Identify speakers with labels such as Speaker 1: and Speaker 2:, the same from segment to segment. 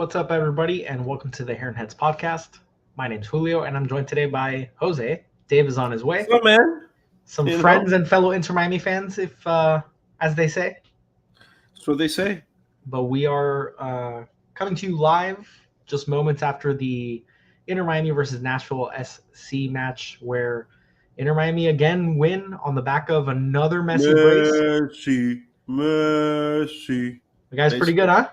Speaker 1: What's up, everybody, and welcome to the Heron Heads podcast. My name's Julio, and I'm joined today by Jose. Dave is on his way.
Speaker 2: What's up, man?
Speaker 1: Some friends and fellow Inter Miami fans, as they say.
Speaker 2: That's what they say.
Speaker 1: But we are coming to you live just moments after the Inter Miami versus Nashville SC match, where Inter Miami again win on the back of another Messi brace.
Speaker 2: Messi.
Speaker 1: The guy's pretty good, huh?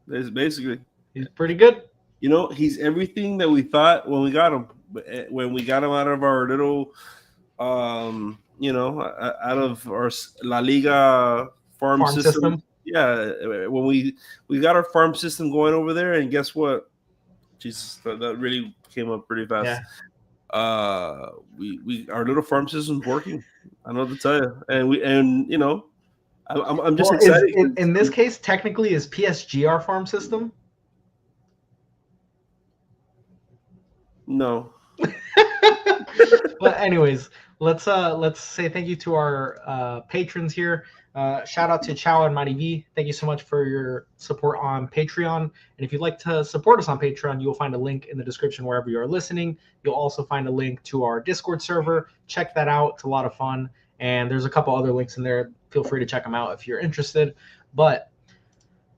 Speaker 2: Basically.
Speaker 1: He's pretty good.
Speaker 2: You know, he's everything that we thought when we got him. When we got him out of our little, out of our La Liga farm system. Yeah, when we got our farm system going over there, and guess what? Jesus, that really came up pretty fast. Yeah. We our little farm system's working. I know to tell you, I'm just excited.
Speaker 1: In this case, technically, is PSG our farm system?
Speaker 2: No.
Speaker 1: But anyways, let's say thank you to our patrons here. Shout out to Chow and Mighty V. Thank you so much for your support on Patreon. And if you'd like to support us on Patreon, you'll find a link in the description wherever you are listening. You'll also find a link to our Discord server. Check that out. It's a lot of fun. And there's a couple other links in there. Feel free to check them out if you're interested. But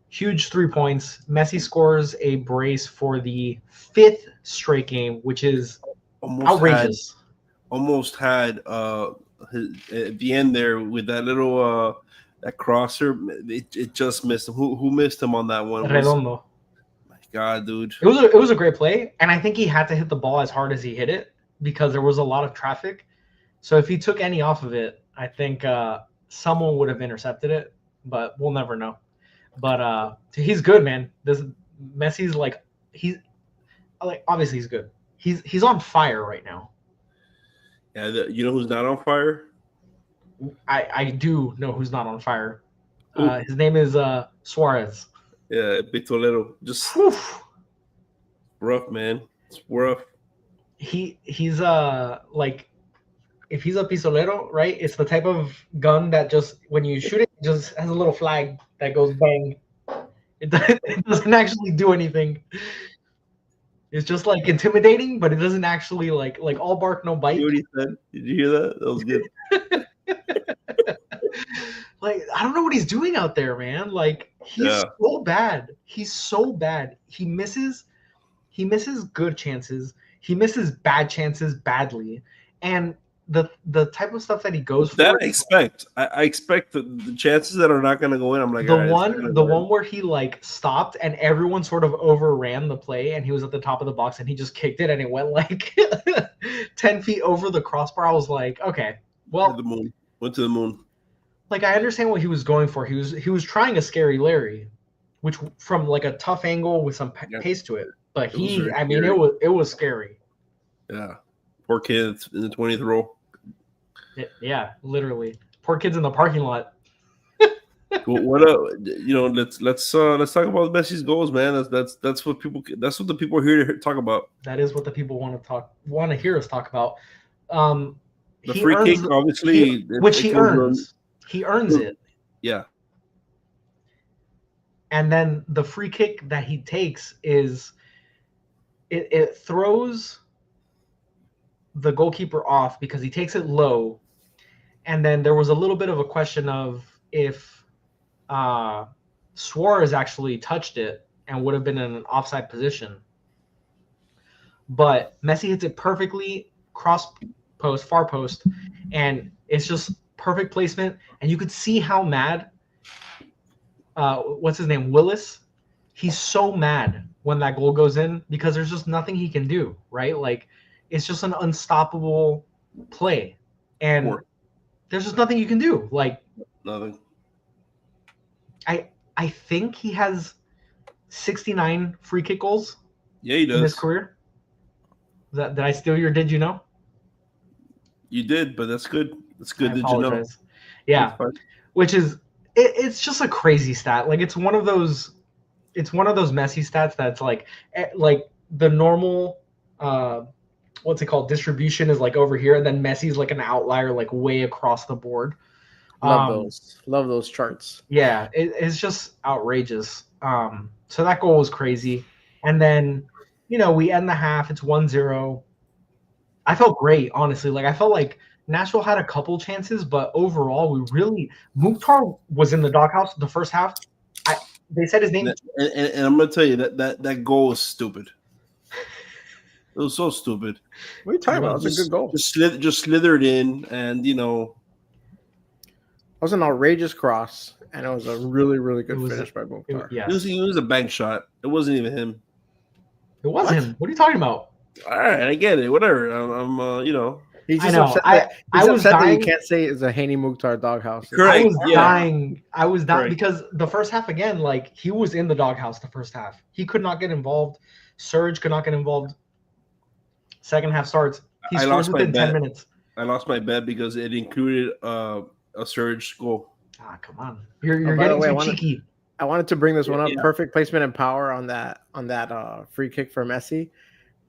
Speaker 1: huge 3 points. Messi scores a brace for the 5th straight game, which is outrageous.
Speaker 2: Almost had at the end there with that little that crosser. It just missed him. Who missed him on that one?
Speaker 1: Redondo.
Speaker 2: My God, dude.
Speaker 1: It was a great play, and I think he had to hit the ball as hard as he hit it because there was a lot of traffic. So if he took any off of it, I think someone would have intercepted it, but we'll never know. But he's good, man. Messi's obviously he's good. He's on fire right now.
Speaker 2: Yeah, you know who's not on fire?
Speaker 1: I do know who's not on fire. His name is Suarez.
Speaker 2: Yeah, Pistolero. Just rough, man. It's rough.
Speaker 1: He's like, if he's a pistolero, right? It's the type of gun that just when you shoot it just has a little flag that goes bang. It doesn't actually do anything. It's just like intimidating, but it doesn't actually like all bark, no bite.
Speaker 2: You know what he said? Did you hear that? That was good.
Speaker 1: Like, I don't know what he's doing out there, man. Like, he's so bad. He's so bad. He misses good chances. He misses bad chances badly. And the type of stuff that he goes for.
Speaker 2: That I expect the chances that are not going to go in. I'm like,
Speaker 1: the one where he like stopped and everyone sort of overran the play and he was at the top of the box and he just kicked it and it went like 10 feet over the crossbar. I was like, okay, well,
Speaker 2: went to the moon.
Speaker 1: Like, I understand what he was going for. He was trying a scary Larry, which from like a tough angle with some pace to it. But it was scary.
Speaker 2: Yeah, poor kids in the 20th row.
Speaker 1: Yeah, literally. Poor kids in the parking lot.
Speaker 2: What let's talk about Messi's goals, man. That's what the people are here to talk about.
Speaker 1: That is what the people want to hear us talk about.
Speaker 2: The free kick, obviously,
Speaker 1: which he earns. He earns it.
Speaker 2: Yeah.
Speaker 1: And then the free kick that he takes is it throws the goalkeeper off because he takes it low. And then there was a little bit of a question of if Suarez actually touched it and would have been in an offside position. But Messi hits it perfectly, far post, and it's just perfect placement. And you could see how mad, what's his name, Willis? He's so mad when that goal goes in because there's just nothing he can do, right? Like, it's just an unstoppable play. And there's just nothing you can do. Like,
Speaker 2: nothing.
Speaker 1: I think he has 69 free kick goals.
Speaker 2: Yeah, he does.
Speaker 1: In his career. Did I steal your did you know?
Speaker 2: You did, but that's good. That's good. Did you know?
Speaker 1: Yeah. Which is it's just a crazy stat. Like, it's one of those Messi stats that's like the normal what's it called? Distribution is like over here, and then Messi's like an outlier, like way across the board.
Speaker 3: Love those charts.
Speaker 1: Yeah, it's just outrageous. So that goal was crazy. And then, we end the half. It's 1-0. I felt great, honestly. Like, I felt like Nashville had a couple chances, but overall, Mukhtar was in the doghouse the first half. They said his name.
Speaker 2: And I'm going to tell you that goal was stupid. It was so stupid.
Speaker 3: What are you talking about? It was a good goal.
Speaker 2: Just slithered in, and
Speaker 3: it was an outrageous cross, and it was a really, really good finish by Mukhtar.
Speaker 2: It was a bank shot. It wasn't even him.
Speaker 1: It was him. What are you talking about?
Speaker 2: All right, I get it. Whatever.
Speaker 3: He's just upset that you can't say it's a Haney Mukhtar doghouse.
Speaker 1: Correct. I was dying because the first half again, like he was in the doghouse the first half. He could not get involved. Surge could not get involved. Second half starts. He scores within 10 minutes.
Speaker 2: I lost my bet because it included a Surge goal.
Speaker 1: Ah, come on. You're getting too cheeky.
Speaker 3: I wanted to bring this one up. Yeah. Perfect placement and power on that free kick for Messi.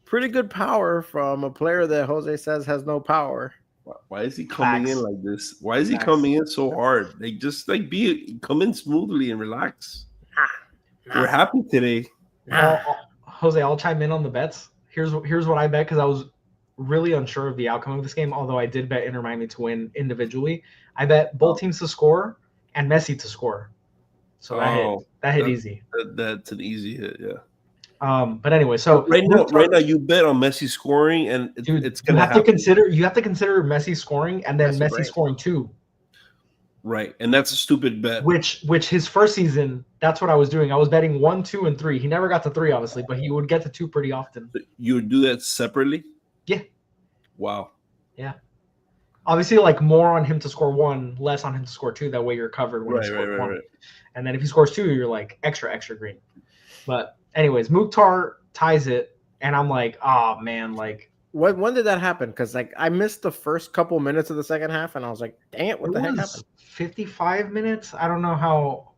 Speaker 3: Pretty good power from a player that Jose says has no power.
Speaker 2: Why is he coming in like this? Why is he coming in so hard? Come in smoothly and relax. We're happy today.
Speaker 1: Jose, I'll chime in on the bets. Here's what I bet because I was really unsure of the outcome of this game, although I did bet Inter Miami to win individually. I bet both teams to score and Messi to score. So that hit easy.
Speaker 2: That's an easy hit, yeah.
Speaker 1: But anyway, so
Speaker 2: right now you bet on Messi scoring, and it's gonna happen.
Speaker 1: You have to consider Messi scoring and then Messi scoring too.
Speaker 2: Right, and that's a stupid bet.
Speaker 1: Which his first season, that's what I was doing. I was betting 1, 2, and 3. He never got to 3, obviously, but he would get to 2 pretty often.
Speaker 2: You would do that separately?
Speaker 1: Yeah.
Speaker 2: Wow.
Speaker 1: Yeah. Obviously, like more on him to score 1, less on him to score 2. That way you're covered when he scores 1. Right. And then if he scores 2, you're like extra green. But anyways, Mukhtar ties it, and I'm like, oh man, like.
Speaker 3: When did that happen? Because like I missed the first couple minutes of the second half, and I was like, dang it, what the heck happened?
Speaker 1: 55 minutes. I don't know how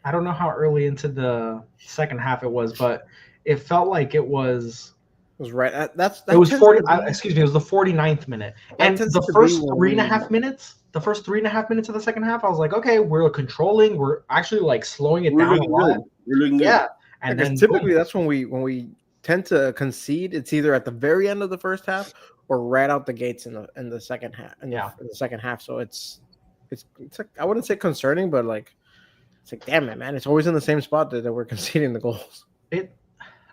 Speaker 1: early into the second half it was, but it felt like it was.
Speaker 3: It was right.
Speaker 1: It was 40. Excuse me. It was the 49th minute, and the first 3.5 minutes. The first 3.5 minutes of the second half, I was like, okay, we're controlling. We're actually like slowing it down a lot.
Speaker 2: We're looking good.
Speaker 1: Yeah, and then
Speaker 3: typically that's when we tend to concede. It's either at the very end of the first half or right out the gates in the second half. In the second half. So it's like, I wouldn't say concerning, but like it's like, damn it, man, it's always in the same spot that we're conceding the goals.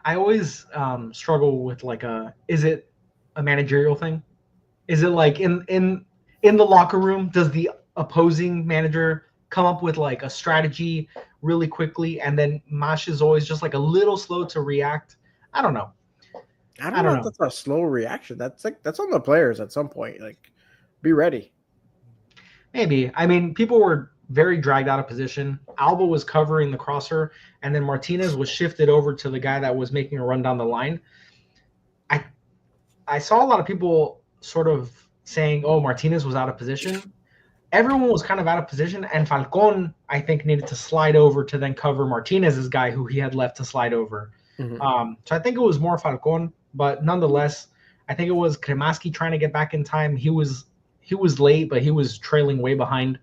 Speaker 1: I always struggle with like is it a managerial thing? Is it like in the locker room, does the opposing manager come up with like a strategy really quickly, and then Mash is always just like a little slow to react? I don't know.
Speaker 3: I don't know if that's a slow reaction. That's on the players at some point. Like, be ready.
Speaker 1: Maybe. I mean, people were very dragged out of position. Alba was covering the crosser, and then Martinez was shifted over to the guy that was making a run down the line. I saw a lot of people sort of saying, oh, Martinez was out of position. Everyone was kind of out of position, and Falcon, I think, needed to slide over to then cover Martinez's guy who he had left to slide over. Mm-hmm. So I think it was more Falcon, but nonetheless, I think it was Kremaski trying to get back in time. He was late, but he was trailing way behind,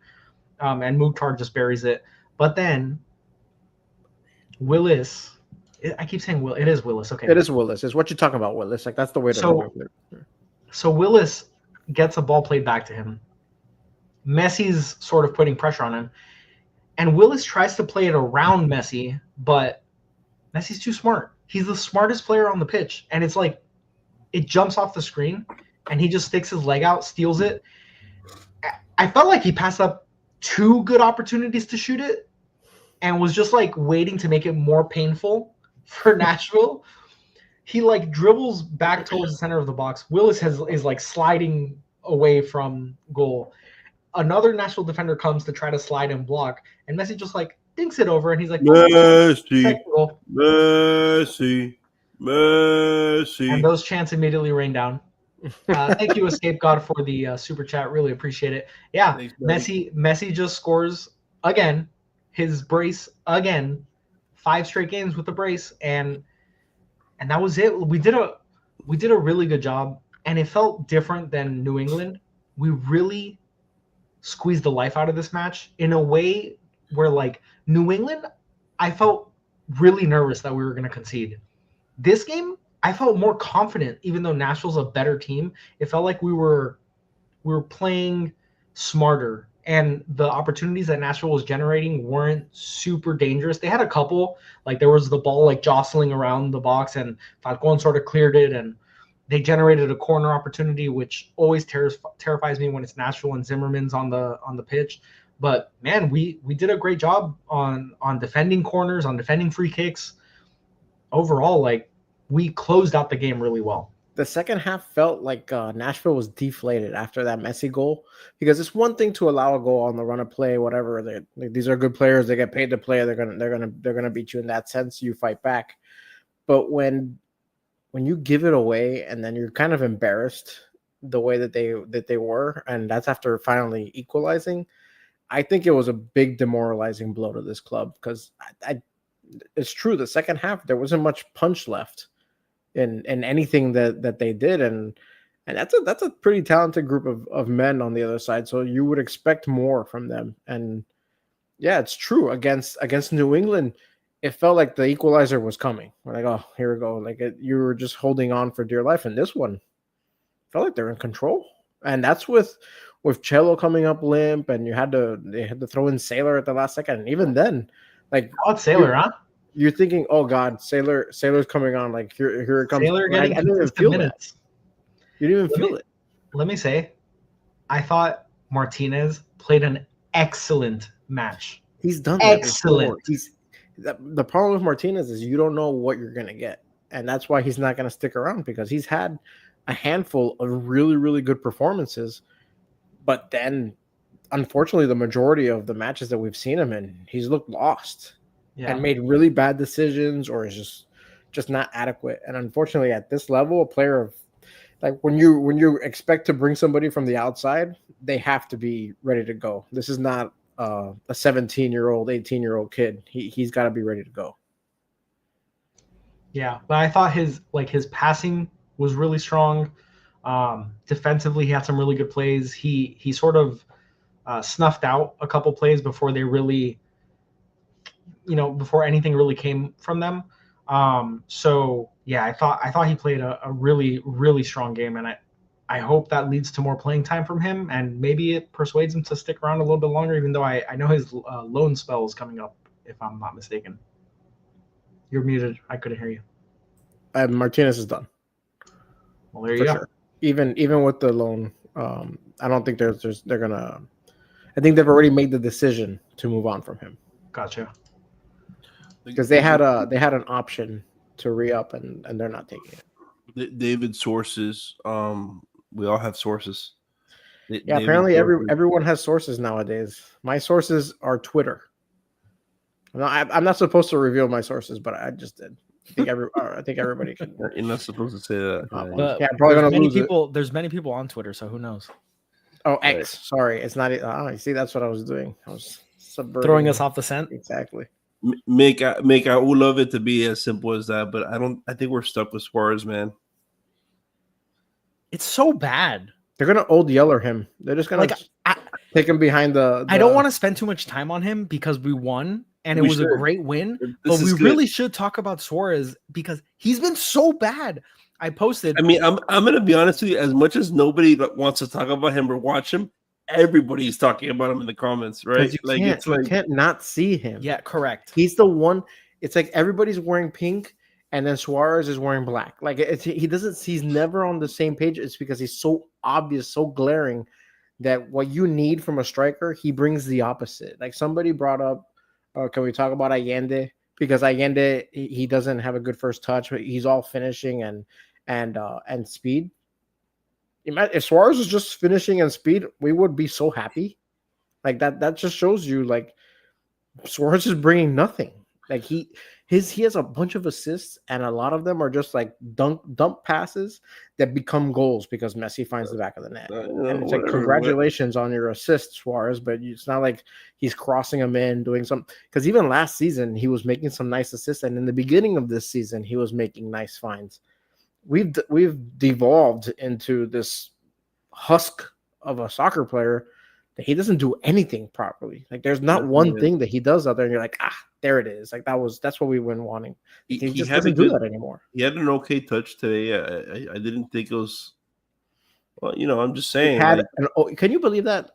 Speaker 1: and Mukhtar just buries it. But then Willis, I keep saying Will. It is Willis. Okay,
Speaker 3: it is Willis. It's what you're talking about, Willis. Like that's the way to look at it.
Speaker 1: So Willis gets a ball played back to him. Messi's sort of putting pressure on him, and Willis tries to play it around Messi, but Messi's too smart. He's the smartest player on the pitch, and it's like it jumps off the screen, and he just sticks his leg out, steals it. I felt like he passed up 2 good opportunities to shoot it, and was just like waiting to make it more painful for Nashville. He like dribbles back towards the center of the box. Willis is like sliding away from goal. Another Nashville defender comes to try to slide and block, and Messi just like dinks it over, and he's like,
Speaker 2: Messi.
Speaker 1: And those chants immediately rain down. Thank you, Escape God, for the super chat. Really appreciate it. Yeah, thanks, Messi just scores again, his brace again, 5 straight games with the brace, and that was it. We did a really good job, and it felt different than New England. We really squeezed the life out of this match in a way where like New England, I felt really nervous that we were going to concede. This game, I felt more confident, even though Nashville's a better team. It felt like we were playing smarter, and the opportunities that Nashville was generating weren't super dangerous. They had a couple, like there was the ball like jostling around the box, and Falcon sort of cleared it, and they generated a corner opportunity, which always terrifies me when it's Nashville and Zimmerman's on the pitch. But man, we did a great job on defending corners, on defending free kicks. Overall, like we closed out the game really well.
Speaker 3: The second half felt like Nashville was deflated after that Messi goal, because it's one thing to allow a goal on the run of play, whatever. These are good players; they get paid to play. They're gonna beat you in that sense. You fight back, but when you give it away and then you're kind of embarrassed the way that they were, and that's after finally equalizing, I think it was a big demoralizing blow to this club, because it's true, the second half there wasn't much punch left in anything that they did, and that's a pretty talented group of men on the other side, so you would expect more from them. And yeah, it's true, against New England it felt like the equalizer was coming. We're like, oh, here we go, like you were just holding on for dear life. And this one felt like they're in control, and that's with Cello coming up limp, and they had to throw in Sailor at the last second, and even then, like,
Speaker 1: oh, it's Sailor, huh?
Speaker 3: You're thinking, oh God, Sailor's coming on. Like here it comes.
Speaker 1: Sailor getting
Speaker 3: I didn't even feel
Speaker 1: minutes.
Speaker 3: You didn't even feel it.
Speaker 1: Let me say, I thought Martinez played an excellent match.
Speaker 3: He's done that
Speaker 1: excellent.
Speaker 3: The problem with Martinez is you don't know what you're gonna get, and that's why he's not gonna stick around, because he's had a handful of really, really good performances, but then unfortunately the majority of the matches that we've seen him in, he's looked lost. Yeah. And made really bad decisions, or is just not adequate. And unfortunately, at this level, a player of like when you expect to bring somebody from the outside, they have to be ready to go. This is not a 17-year-old, 18-year-old kid. He's got to be ready to go.
Speaker 1: Yeah, but I thought his passing was really strong. Defensively, he had some really good plays. He sort of snuffed out a couple plays before they really, before anything really came from them. So yeah, I thought he played a really, really strong game, and I hope that leads to more playing time from him, and maybe it persuades him to stick around a little bit longer, even though I know his loan spell is coming up, if I'm not mistaken. You're muted. I couldn't hear you.
Speaker 3: Martinez is done.
Speaker 1: Well, there you go.
Speaker 3: Sure. Even with the loan, I don't think they're gonna. I think they've already made the decision to move on from him.
Speaker 1: Gotcha.
Speaker 3: Because they had an option to re-up, and they're not taking
Speaker 2: it. David's sources. We all have sources.
Speaker 3: Yeah, apparently everyone has sources nowadays. My sources are Twitter. I'm not supposed to reveal my sources, but I just did. I think everybody can.
Speaker 2: You're not supposed to say that.
Speaker 3: Yeah, I'm probably gonna lose
Speaker 4: it. There's many people on Twitter, so who knows?
Speaker 3: Oh, X. Right. Sorry, it's not. You see, that's what I was doing. I was
Speaker 4: throwing us off the scent.
Speaker 3: Exactly.
Speaker 2: Make I would love it to be as simple as that, but I think we're stuck with Suarez, man.
Speaker 4: It's so bad.
Speaker 3: They're gonna old yeller him. They're just gonna take him behind the.
Speaker 4: I don't want to spend too much time on him because we won and it was a great win. But we really should talk about Suarez because he's been so bad. I posted.
Speaker 2: I mean, I'm gonna be honest with you. As much as nobody wants to talk about him or watch him, everybody's talking about him in the comments, right?
Speaker 3: You can't not see him.
Speaker 4: Yeah, correct.
Speaker 3: He's the one. It's like everybody's wearing pink, and then Suarez is wearing black. Like he's never on the same page. It's because he's so obvious, so glaring, that what you need from a striker, he brings the opposite. Like somebody brought up, can we talk about Allende? Because Allende, he doesn't have a good first touch, but he's all finishing and speed. If Suarez was just finishing and speed, we would be so happy. Like that just shows you like Suarez is bringing nothing. Like he has a bunch of assists, and a lot of them are just like dump passes that become goals because Messi finds the back of the net. And it's like, congratulations on your assist, Suarez, but it's not like he's crossing them in, doing some. Because even last season he was making some nice assists, and in the beginning of this season he was making nice finds. We've devolved into this husk of a soccer player that he doesn't do anything properly. Like there's not one thing that he does out there, and you're like, there it is. Like that's what we've been wanting. He just doesn't do that anymore.
Speaker 2: He had an okay touch today. I didn't think it was. Well, I'm just saying.
Speaker 3: Can you believe that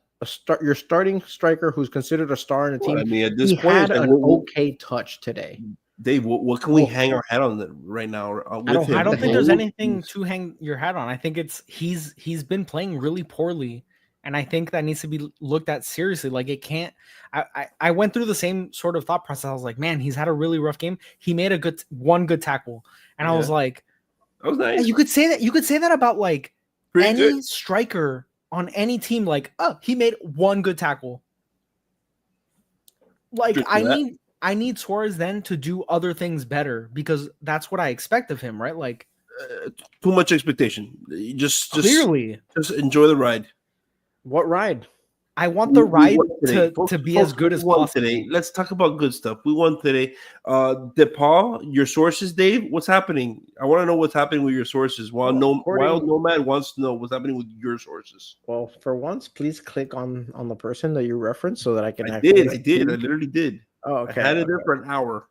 Speaker 3: your starting striker, who's considered a star in the team,
Speaker 2: well, I mean, at this point,
Speaker 3: had an okay touch today.
Speaker 2: Dave, what can we hang our hat on right now?
Speaker 4: I don't think there's anything to hang your hat on. I think he's been playing really poorly, and I think that needs to be looked at seriously. Like it can't. I went through the same sort of thought process. I was like, man, he's had a really rough game. He made one good tackle, and I was like,
Speaker 2: that was nice.
Speaker 4: You could say that. You could say that about like any striker on any team. Like, he made one good tackle. Like I need Suarez then to do other things better because that's what I expect of him, right? Like
Speaker 2: too much expectation. Just
Speaker 4: clearly,
Speaker 2: just enjoy the ride.
Speaker 3: What ride?
Speaker 4: I want the ride to be as good as possible.
Speaker 2: Today. Let's talk about good stuff. We won today. De Paul, your sources, Dave. What's happening? I want to know what's happening with your sources. Wild Nomad wants to know what's happening with your sources.
Speaker 3: Well, for once, please click on the person that you referenced so that I can.
Speaker 2: I literally did.
Speaker 3: Oh, okay.
Speaker 2: I had it there for an hour.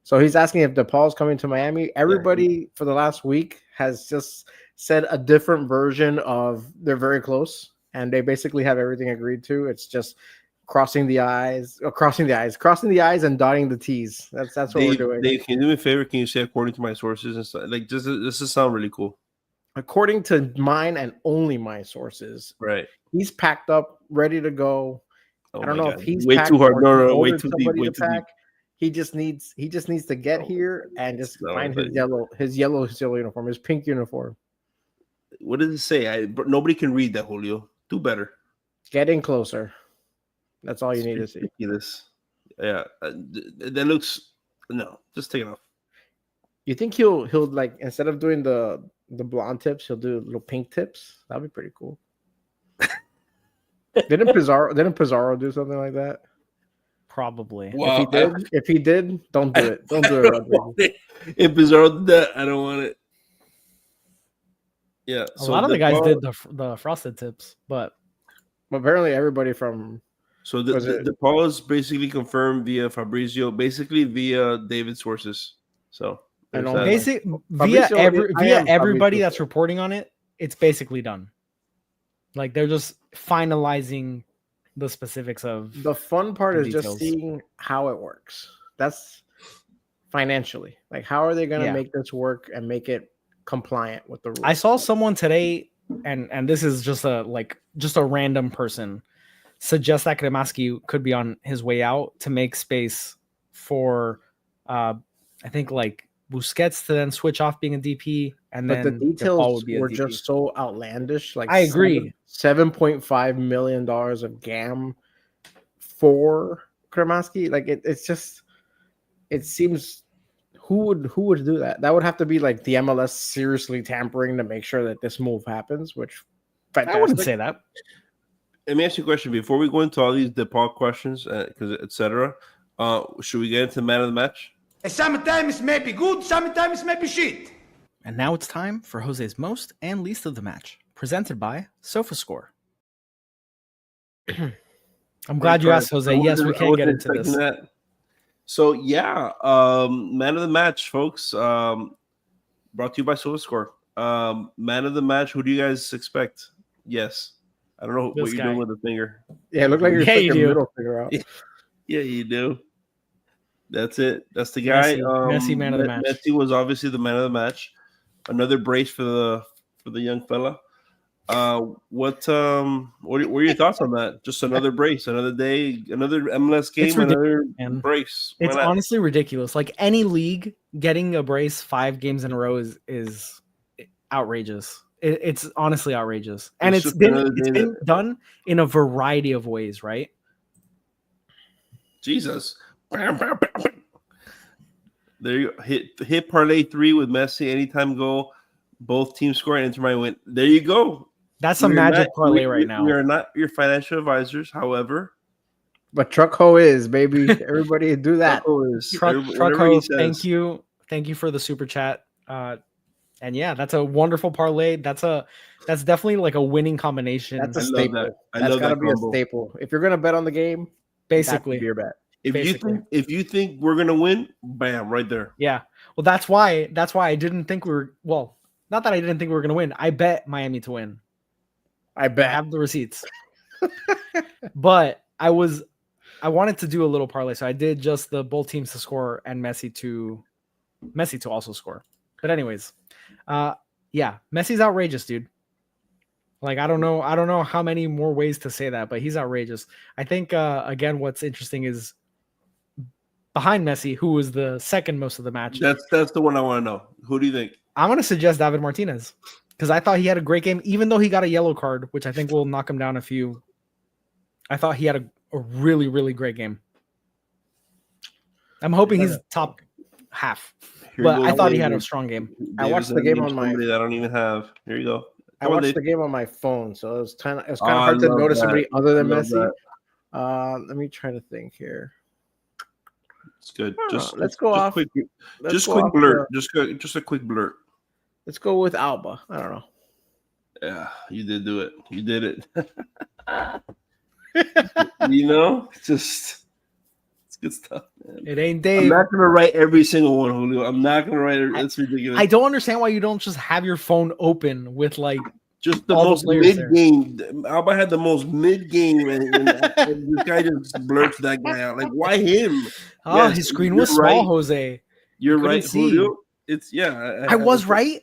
Speaker 3: So he's asking if De Paul's coming to Miami. Everybody for the last week has just said a different version of they're very close, and they basically have everything agreed to. It's just crossing the I's and dotting the T's. That's what we're doing.
Speaker 2: Dave, can you do me a favor? Can you say according to my sources and stuff? Like, this sound really cool.
Speaker 3: According to mine and only my sources,
Speaker 2: right? He's
Speaker 3: packed up, ready to go.
Speaker 2: Oh
Speaker 3: I don't know if he's
Speaker 2: way too hard. No, way too deep. Way too deep.
Speaker 3: He just needs to get here and just find his yellow uniform, his pink uniform.
Speaker 2: What does it say? Nobody can read that, Julio. Do better.
Speaker 3: Getting closer. That's all you need to see.
Speaker 2: Ridiculous. Yeah, that looks. No, just take it off.
Speaker 3: You think he'll like instead of doing the blonde tips, he'll do little pink tips? That'd be pretty cool. Didn't Pizarro do something like that?
Speaker 4: Probably.
Speaker 2: Wow.
Speaker 3: If he did, don't do it. Don't do it, Rodrigo.
Speaker 2: If Pizarro did that, I don't want it. Yeah.
Speaker 4: A lot of the guys did the frosted tips, but
Speaker 3: apparently everybody from.
Speaker 2: So the Paul is basically confirmed via Fabrizio, basically via David's sources. So
Speaker 4: via everybody that's reporting on it, it's basically done. Like they're just finalizing the specifics of
Speaker 3: the fun part is details. Just seeing how it works. That's financially. Like how are they going to make this work and make it compliant with the rules?
Speaker 4: I saw someone today, and this is just a random person, suggest that Kremaski could be on his way out to make space for I think like Busquets to then switch off being a DP, and then
Speaker 3: the details were just so outlandish. Like
Speaker 4: I agree,
Speaker 3: $7.5 million of GAM for Kremaski. Like it seems who would do that? That would have to be like the MLS seriously tampering to make sure that this move happens. Which fantastic.
Speaker 4: I wouldn't say that.
Speaker 2: Let me ask you a question before we go into all these De Paul questions, because etc. Should we get into man of the match?
Speaker 5: Sometimes it may be good, sometimes it may be shit.
Speaker 4: And now it's time for Jose's most and least of the match, presented by SofaScore. I'm glad you asked, Jose. Yes, we can get into this.
Speaker 2: That. So yeah, man of the match, folks. Brought to you by SofaScore. Man of the match. Who do you guys expect? Yes, I don't know what you're doing with the finger.
Speaker 3: Yeah, it looked like you're sticking your middle finger out.
Speaker 2: Yeah, you do. That's it. That's the guy.
Speaker 4: Messi man of the match.
Speaker 2: Messi was obviously the man of the match. Another brace for the young fella. What were your thoughts on that? Just another brace, another day, another MLS game, another brace.
Speaker 4: It's honestly ridiculous. Like any league getting a brace 5 games in a row is outrageous. It's honestly outrageous, and it's been done in a variety of ways, right?
Speaker 2: Jesus. There you go. Hit parlay 3 with Messi, anytime goal, both teams score, and Inter Miami win. There you go.
Speaker 4: That's a magic parlay right now.
Speaker 2: We are not your financial advisors, however.
Speaker 3: But Truck Ho is, baby. Everybody do that.
Speaker 4: Truck Ho, thank you for the super chat. And yeah, that's a wonderful parlay. That's definitely like a winning combination.
Speaker 3: That's a
Speaker 2: I love
Speaker 3: staple.
Speaker 2: that.
Speaker 3: That's got to be
Speaker 2: combo.
Speaker 3: a staple. If you're gonna bet on the game,
Speaker 4: basically
Speaker 3: beer bet.
Speaker 2: If you think we're gonna win, bam, right there.
Speaker 4: Yeah. Well, that's why I didn't think we were. Well, not that I didn't think we were gonna win. I bet Miami to win.
Speaker 3: I bet.
Speaker 4: I have the receipts. But I wanted to do a little parlay, so I did just the both teams to score and Messi to also score. But anyways, yeah, Messi's outrageous, dude. Like I don't know how many more ways to say that, but he's outrageous. I think again, what's interesting is behind Messi, who was the second most of the match.
Speaker 2: That's the one I want to know. Who do you think?
Speaker 4: I'm gonna suggest David Martinez because I thought he had a great game, even though he got a yellow card, which I think will knock him down a few. I thought he had a really, really great game. I'm hoping he's top half, but I thought he had a strong game.
Speaker 3: I watched the game on my.
Speaker 2: That I don't even have. Here you go.
Speaker 3: I watched the game on my phone, so it was kind of hard to notice somebody other than Messi. Let me try to think here.
Speaker 2: It's good.
Speaker 3: Let's go off.
Speaker 2: Just quick blurt. Just a quick blurt.
Speaker 3: Let's go with Alba. I don't know.
Speaker 2: Yeah, you did do it. You did it. You know, it's good stuff, man.
Speaker 4: It ain't Dave.
Speaker 2: I'm not gonna write every single one, Julio. I'm not gonna write it. That's ridiculous.
Speaker 4: I don't understand why you don't just have your phone open with like
Speaker 2: just the most mid game. Alba had the most mid game, and this guy just blurts that guy out. Like, why him?
Speaker 4: Oh, yes, his screen was small, right. Jose.
Speaker 2: You're right, Julio. It's
Speaker 4: I was right.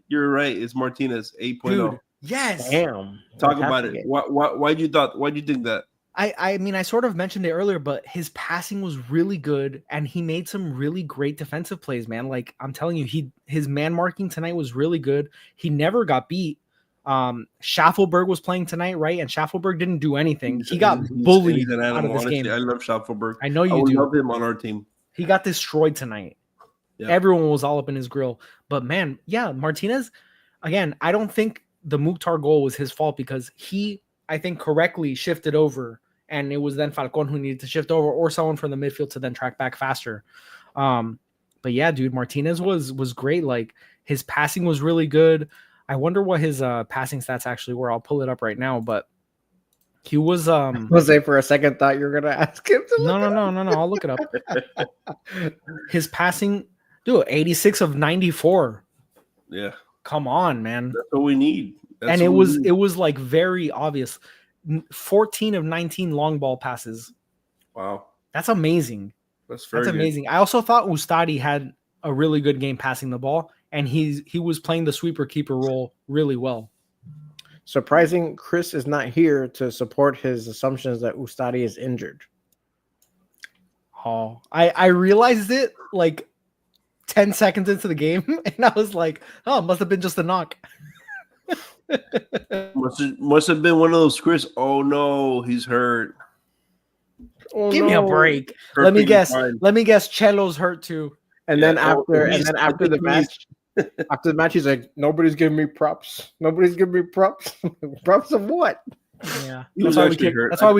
Speaker 2: You're right. It's Martinez 8.0.
Speaker 4: Yes.
Speaker 3: Damn.
Speaker 2: Talk about it. Why'd you think that?
Speaker 4: I mean, I sort of mentioned it earlier, but his passing was really good, and he made some really great defensive plays, man. Like I'm telling you, his man marking tonight was really good. He never got beat. Schaffelberg was playing tonight, right? And Schaffelberg didn't do anything. He got bullied out of this game.
Speaker 2: I love Schaffelberg.
Speaker 4: I know you do.
Speaker 2: I love him on our team.
Speaker 4: He got destroyed tonight. Yeah. Everyone was all up in his grill. But man, yeah, Martinez, again, I don't think the Mukhtar goal was his fault because he, I think, correctly shifted over, and it was then Falcon who needed to shift over or someone from the midfield to then track back faster. But yeah, dude, Martinez was great. Like his passing was really good. I wonder what his passing stats actually were. I'll pull it up right now, but he was
Speaker 3: Jose, for a second thought you were gonna ask him to
Speaker 4: No, I'll look it up. His passing, dude, 86 of 94.
Speaker 2: Yeah.
Speaker 4: Come on, man.
Speaker 2: That's what we need.
Speaker 4: And it was like very obvious. 14 of 19 long ball passes.
Speaker 2: Wow.
Speaker 4: That's amazing.
Speaker 2: That's
Speaker 4: amazing. I also thought Ustadi had a really good game passing the ball, and he was playing the sweeper keeper role really well.
Speaker 3: Surprising, Chris is not here to support his assumptions that Ustadi is injured.
Speaker 4: Oh, I realized it like 10 seconds into the game, and I was like, oh, it must have been just a knock.
Speaker 2: must have been one of those, Chris. Oh no, he's hurt.
Speaker 3: Oh,
Speaker 4: Give me a break. Let me guess. Cello's hurt too.
Speaker 3: And then after the match, after the match, he's like, nobody's giving me props. Nobody's giving me props. Props of what?
Speaker 4: Yeah,
Speaker 2: that's why we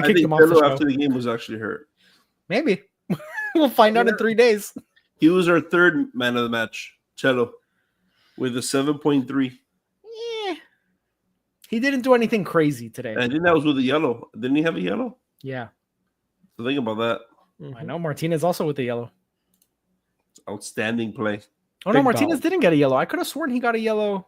Speaker 2: kicked him off the show. After the game was actually hurt.
Speaker 4: Maybe we'll find out in 3 days.
Speaker 2: He was our third man of the match, Cello, with a 7.3.
Speaker 4: Yeah, he didn't do anything crazy today.
Speaker 2: I think that was with a yellow. Didn't he have a yellow?
Speaker 4: Yeah.
Speaker 2: So think about that.
Speaker 4: I know Martinez also with the yellow.
Speaker 2: Outstanding play.
Speaker 4: Oh no, Martinez didn't get a yellow. I could have sworn he got a yellow.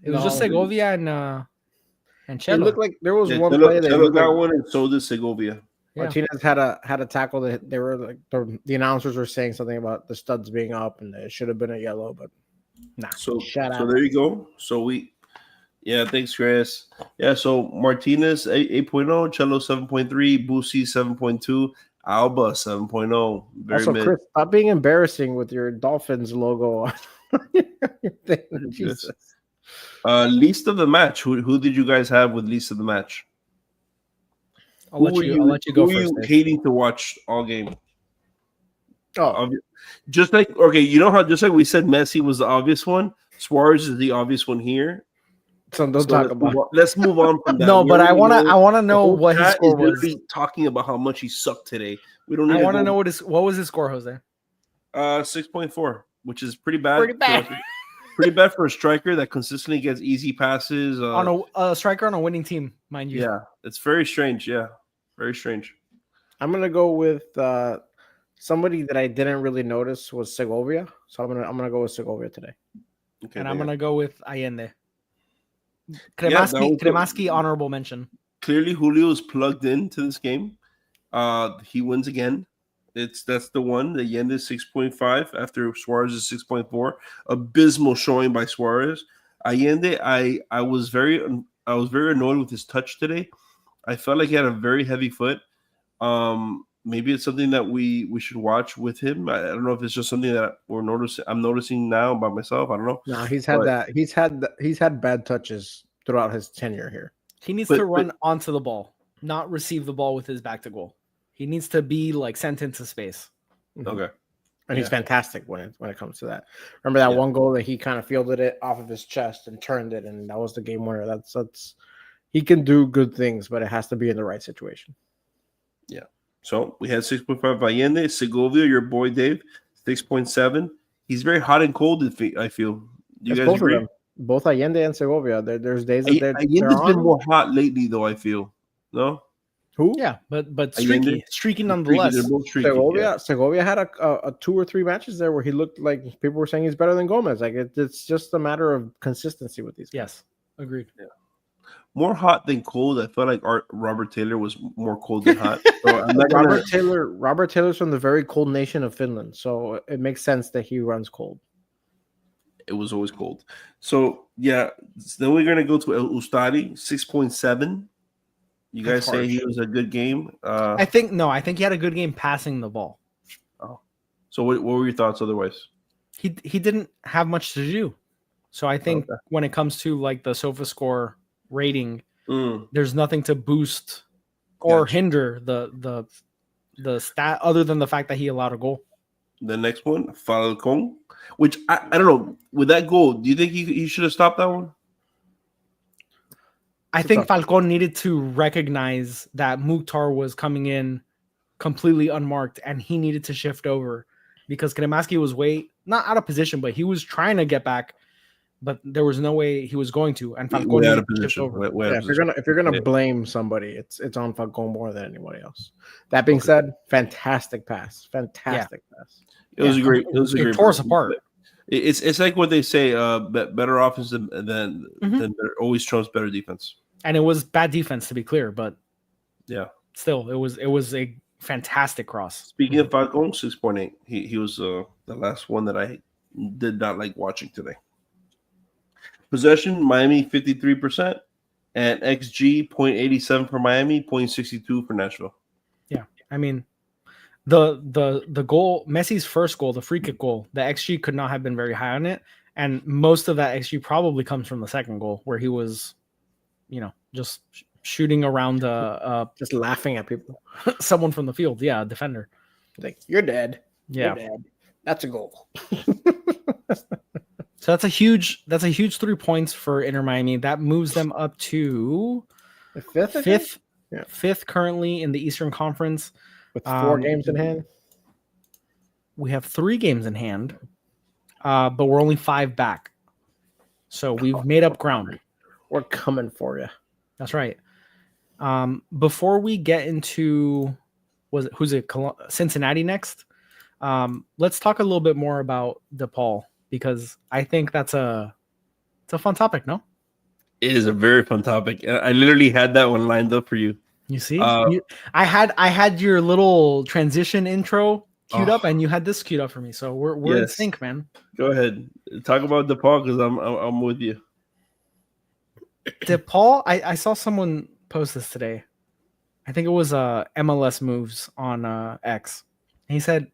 Speaker 4: It was just Segovia and Cello.
Speaker 3: It looked like there was one play that
Speaker 2: Cello got one, and so did Segovia.
Speaker 3: Yeah. Martinez had a tackle that they were like the announcers were saying something about the studs being up and it should have been a yellow, but
Speaker 4: nah.
Speaker 2: So there you go. So thanks, Chris. Yeah, so Martinez 8.0, Cello 7.3, Busi 7.2, Alba 7.0. Very
Speaker 3: also, Chris, stop being embarrassing with your Dolphins logo on your thing. Jesus.
Speaker 2: Least of the match. Who did you guys have with least of the match?
Speaker 4: I'll let you go first.
Speaker 2: Who are you hating to watch all game?
Speaker 3: Oh,
Speaker 2: just like you know how just like we said Messi was the obvious one, Suarez is the obvious one here.
Speaker 3: So don't talk about.
Speaker 2: Let's move on from that.
Speaker 4: No, but I want to know what his score was.
Speaker 2: Talking about how much he sucked today. We don't.
Speaker 4: I want to know what was his score, Jose.
Speaker 2: 6.4, which is pretty bad. Pretty bad for a striker that consistently gets easy passes.
Speaker 4: On a striker on a winning team, mind you.
Speaker 2: Yeah, it's very strange. Yeah, very strange.
Speaker 3: I'm gonna go with somebody that I didn't really notice was Segovia, so I'm gonna go with Segovia today.
Speaker 2: Okay,
Speaker 4: And I'm gonna go with Allende.
Speaker 2: Yeah,
Speaker 4: Kremaski, honorable mention.
Speaker 2: Clearly, Julio is plugged into this game. He wins again. That's the one. The Allende is 6.5 after Suarez is 6.4. Abysmal showing by Suarez. Allende, I was very annoyed with his touch today. I felt like he had a very heavy foot. Maybe it's something that we should watch with him. I don't know if it's just something that I'm noticing now by myself. I don't know.
Speaker 3: No, he's had bad touches throughout his tenure here.
Speaker 4: He needs to run onto the ball, not receive the ball with his back to goal. He needs to be like sent into space.
Speaker 2: Okay.
Speaker 3: And he's fantastic when it comes to that. Remember that one goal that he kind of fielded it off of his chest and turned it, and that was the game winner. That's he can do good things, but it has to be in the right situation.
Speaker 2: Yeah. So we had 6.5 Allende. Segovia, your boy Dave, 6.7. He's very hot and cold, I feel. You guys agree?
Speaker 3: Both Allende and Segovia. There's days that they're
Speaker 2: Allende's been more hot lately, though, I feel. No?
Speaker 3: Who?
Speaker 4: Yeah, but streaky nonetheless.
Speaker 3: Segovia had a 2 or 3 matches there where he looked like people were saying he's better than Gomez. Like it's just a matter of consistency with these guys.
Speaker 4: Yes, agreed.
Speaker 2: Yeah. More hot than cold. I felt like Robert Taylor was more cold than hot. So
Speaker 3: Robert Taylor's from the very cold nation of Finland, so it makes sense that he runs cold.
Speaker 2: It was always cold. So yeah, then we're gonna go to El Ustari, 6.7. You guys say he was a good game?
Speaker 4: I think he had a good game passing the ball.
Speaker 2: Oh, so what were your thoughts otherwise?
Speaker 4: He didn't have much to do. So I think when it comes to like the SofaScore rating, there's nothing to boost or hinder the stat other than the fact that he allowed a goal.
Speaker 2: The next one, Falcon, which I don't know. With that goal, do you think he should have stopped that one?
Speaker 4: I think Falcon needed to recognize that Mukhtar was coming in completely unmarked and he needed to shift over because Kremaski was not out of position, but he was trying to get back, but there was no way he was going to. And Falcon needed to shift over.
Speaker 3: If you're gonna blame somebody, it's on Falcon more than anybody else. That being said, fantastic pass. Pass.
Speaker 2: It was great.
Speaker 4: It tore us apart.
Speaker 2: It's like what they say, better offense than always trumps better defense.
Speaker 4: And it was bad defense, to be clear, but
Speaker 2: yeah,
Speaker 4: still, it was a fantastic cross.
Speaker 2: Speaking of Falcon, 6.8. He was the last one that I did not like watching today. Possession, Miami 53%, and XG 0.87 for Miami, 0.62 for Nashville.
Speaker 4: Yeah, I mean, the goal, Messi's first goal, the free kick goal, the XG could not have been very high on it, and most of that XG probably comes from the second goal where he was, just shooting around
Speaker 3: just laughing at people.
Speaker 4: Someone from the field, a defender.
Speaker 3: Like, you're dead.
Speaker 4: Yeah,
Speaker 3: you're dead. That's a goal.
Speaker 4: So that's a huge 3 points for Inter Miami. That moves them up to fifth currently in the Eastern Conference
Speaker 3: with 4 games in hand.
Speaker 4: We have 3 games in hand, but we're only 5 back. So we've made up ground.
Speaker 3: We're coming for you.
Speaker 4: That's right. Before we get into Cincinnati next, let's talk a little bit more about De Paul because I think it's a fun topic. No,
Speaker 2: it is a very fun topic. I literally had that one lined up for you.
Speaker 4: You see, I had your little transition intro queued up, and you had this queued up for me. So we're in sync, man.
Speaker 2: Go ahead, talk about De Paul because I'm with you.
Speaker 4: De Paul, I saw someone post this today. I think it was MLS Moves on X. And he said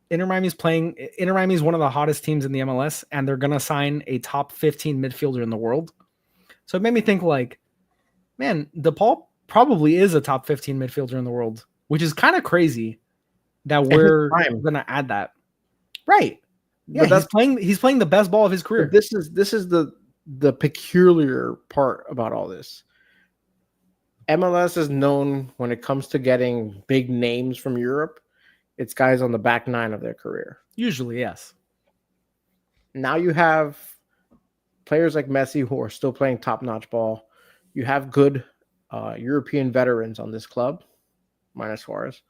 Speaker 4: Inter Miami is one of the hottest teams in the MLS, and they're gonna sign a top 15 midfielder in the world. So it made me think, like, man, De Paul probably is a top 15 midfielder in the world, which is kind of crazy that we're gonna add that. Right. Yeah, he's playing the best ball of his career.
Speaker 3: But this is the peculiar part about all this. MLS is known when it comes to getting big names from Europe. It's guys on the back 9 of their career.
Speaker 4: Usually, yes.
Speaker 3: now you have players like Messi who are still playing top-notch ball. You have good European veterans on this club, minus Suarez.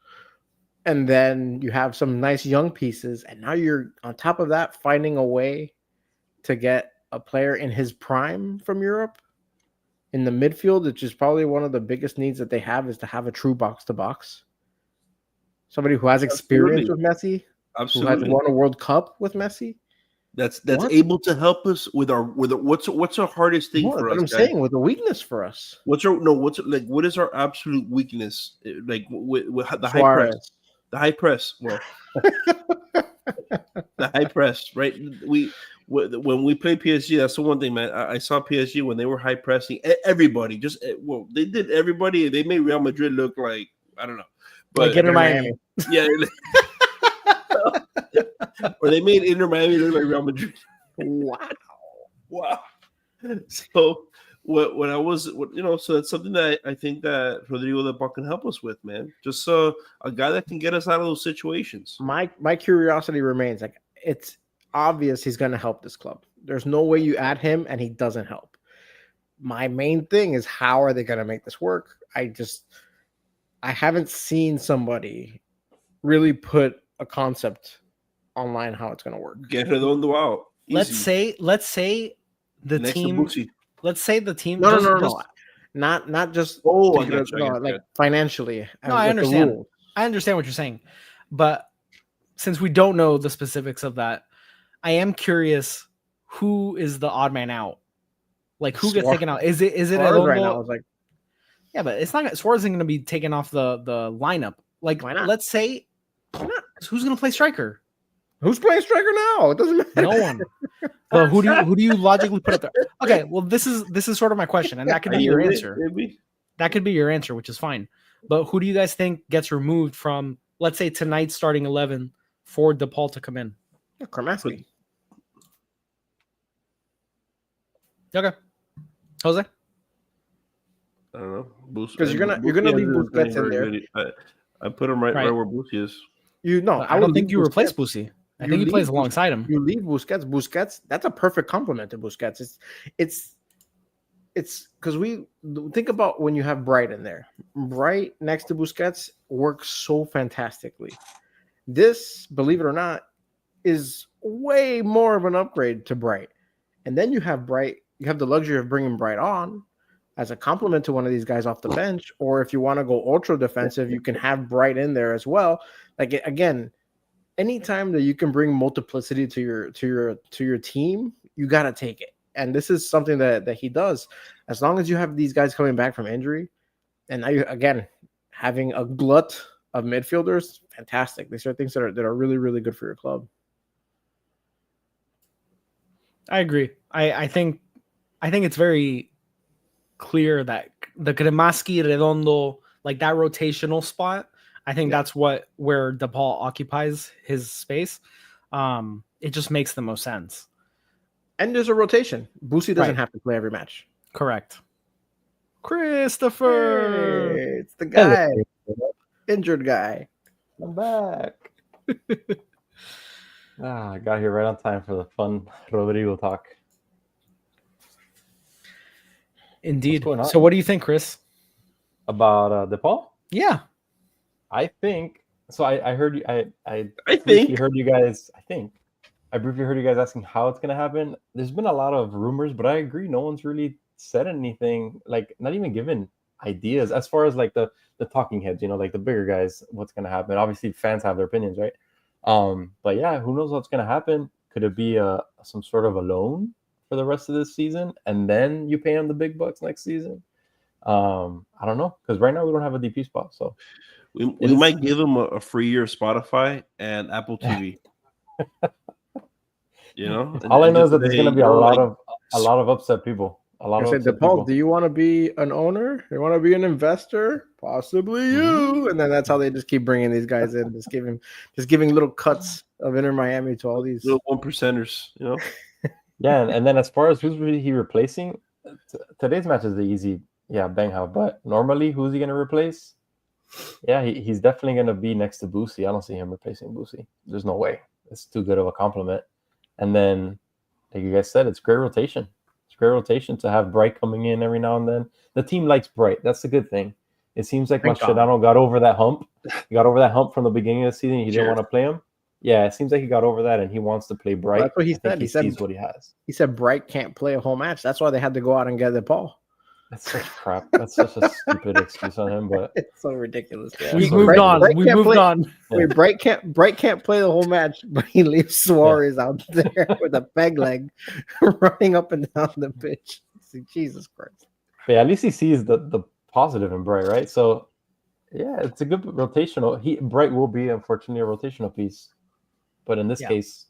Speaker 3: And then you have some nice young pieces. And now you're, on top of that, finding a way to get a player in his prime from Europe in the midfield, which is probably one of the biggest needs that they have, is to have a true box-to-box. Somebody who has experience with Messi, who has won a World Cup with Messi.
Speaker 2: That's able to help us with our what's our hardest thing for us.
Speaker 3: What I'm saying, with a weakness for us.
Speaker 2: What is our absolute weakness? Like with the
Speaker 3: Suarez.
Speaker 2: high press. The high press. Well, the high press, right? When we play PSG, that's the one thing, man. I saw PSG when they were high pressing. Everybody they did everybody. They made Real Madrid look like, I don't know, but
Speaker 4: like Inter Miami.
Speaker 2: Yeah. Or they made Inter Miami look like Real Madrid. Wow. So when I was, so that's something that I think that Rodrigo De Paul can help us with, man. Just a guy that can get us out of those situations.
Speaker 3: My curiosity remains, like, it's obvious he's going to help this club. There's no way you add him and he doesn't help. My main thing is, how are they going to make this work? I haven't seen somebody really put a concept online how it's going to work.
Speaker 2: Get Redondo out. Easy.
Speaker 4: Let's say the
Speaker 2: Next
Speaker 4: team. Let's say the team.
Speaker 3: No. Not just. Like financially.
Speaker 4: No, I understand. I understand what you're saying, but since we don't know the specifics of that, I am curious, who is the odd man out? Like, who gets taken out? Is it Redondo?
Speaker 3: Right now? I was like,
Speaker 4: yeah, but it's not. Suarez isn't going to be taken off the lineup. Like, let's say, who's going to play striker?
Speaker 3: Who's playing striker now? It doesn't matter.
Speaker 4: No one. But who do you logically put up there? Okay, well, this is sort of my question, and that could be your answer. That could be your answer, which is fine. But who do you guys think gets removed from, let's say, tonight's starting 11 for De Paul to come in?
Speaker 3: Kramaski.
Speaker 4: Okay, Jose.
Speaker 2: I don't know,
Speaker 3: because you're gonna leave Busquets in there.
Speaker 2: I put him right where Busquets is.
Speaker 4: I don't think you replace Busquets. I think he plays alongside him.
Speaker 3: You leave Busquets. Busquets, that's a perfect complement to Busquets. It's because we think about when you have Bright in there. Bright next to Busquets works so fantastically. This, believe it or not, is way more of an upgrade to Bright. And then you have Bright. You have the luxury of bringing Bright on as a complement to one of these guys off the bench. Or if you want to go ultra defensive, you can have Bright in there as well. Like, again, anytime that you can bring multiplicity to your team, you got to take it. And this is something that he does. As long as you have these guys coming back from injury, and now you, again, having a glut of midfielders, fantastic. These are things that are really, really good for your club.
Speaker 4: I agree. I think it's very clear that the Kramaski, Redondo, like that rotational spot, I think that's where De Paul occupies his space. It just makes the most sense.
Speaker 3: And there's a rotation. Boosie doesn't have to play every match.
Speaker 4: Correct. Christopher!
Speaker 3: Hey, it's the guy. Injured guy.
Speaker 6: I'm back. I got here right on time for the fun Rodrigo talk.
Speaker 4: Indeed. So what do you think, Chris?
Speaker 6: About De Paul?
Speaker 4: Yeah.
Speaker 6: I think so. I heard you. I
Speaker 2: briefly
Speaker 6: heard you guys. I briefly heard you guys asking how it's gonna happen. There's been a lot of rumors, but I agree. No one's really said anything. Like, not even given ideas as far as like the talking heads. Like the bigger guys. What's gonna happen? Obviously, fans have their opinions, right? But yeah, who knows what's gonna happen? Could it be some sort of a loan for the rest of this season, and then you pay him the big bucks next season? I don't know, because right now we don't have a DP spot, so.
Speaker 2: We might give him a free year of Spotify and Apple TV.
Speaker 6: All I know is that there's going to be a lot of upset people.
Speaker 3: De Paul, do you want to be an owner? You want to be an investor? Possibly you. And then that's how they just keep bringing these guys in, just giving little cuts of Inter Miami to all these
Speaker 2: little 1%ers.
Speaker 6: Yeah, and then as far as who's he replacing, today's match is the easy, bang how. But normally, who's he going to replace? Yeah, he's definitely going to be next to Boosie. I don't see him replacing Boosie. There's no way. It's too good of a compliment. And then like you guys said, it's great rotation. It's great rotation to have Bright coming in every now and then. The team likes Bright. That's the good thing. It seems like Mascherano got over that hump. He got over that hump from the beginning of the season. He didn't want to play him. Yeah, it seems like he got over that, and he wants to play Bright.
Speaker 3: That's what he said.
Speaker 6: He sees what he has.
Speaker 3: He said Bright can't play a whole match. That's why they had to go out and get De Paul.
Speaker 6: That's such crap. That's such a stupid excuse on him, but
Speaker 3: it's so ridiculous.
Speaker 4: Yeah, we moved on. We moved on.
Speaker 3: Wait, Bright can't play the whole match, but he leaves Suarez out there with a peg leg, running up and down the pitch. Jesus Christ!
Speaker 6: But yeah, at least he sees the positive in Bright, right? So yeah, it's a good rotational. Bright will be unfortunately a rotational piece, but in this case,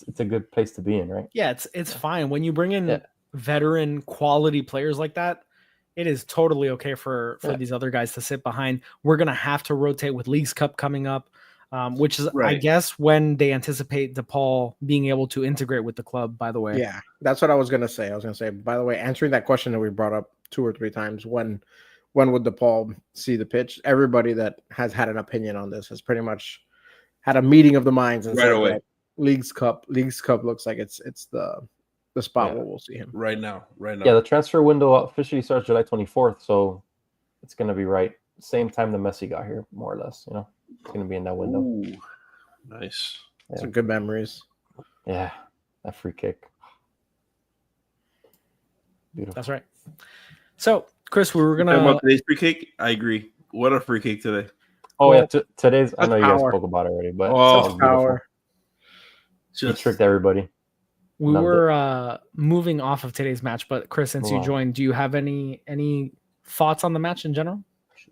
Speaker 6: it's a good place to be in, right?
Speaker 4: Yeah, it's fine when you bring in veteran quality players like that. It is totally okay for these other guys to sit behind. We're gonna have to rotate with Leagues Cup coming up, which is I guess when they anticipate De Paul being able to integrate with the club. By the way,
Speaker 3: yeah, that's what I was gonna say. By the way, answering that question that we brought up 2 or 3 times, when would De Paul see the pitch? Everybody that has had an opinion on this has pretty much had a meeting of the minds and said that Leagues Cup looks like it's the spot where we'll see him
Speaker 2: right now.
Speaker 6: Yeah, the transfer window officially starts July 24th, so it's gonna be same time that Messi got here, more or less. You know, it's gonna be in that window.
Speaker 2: Ooh, nice.
Speaker 3: Yeah. Some good memories.
Speaker 6: Yeah, that free kick. Beautiful.
Speaker 4: That's right. So, Chris, we were gonna
Speaker 2: talk about today's free kick. I agree. What a free kick today!
Speaker 6: Oh yeah, today's. I know you guys spoke about it already, but
Speaker 3: power.
Speaker 6: Just tricked everybody.
Speaker 4: We were moving off of today's match, but Chris, since you joined, do you have any thoughts on the match in general?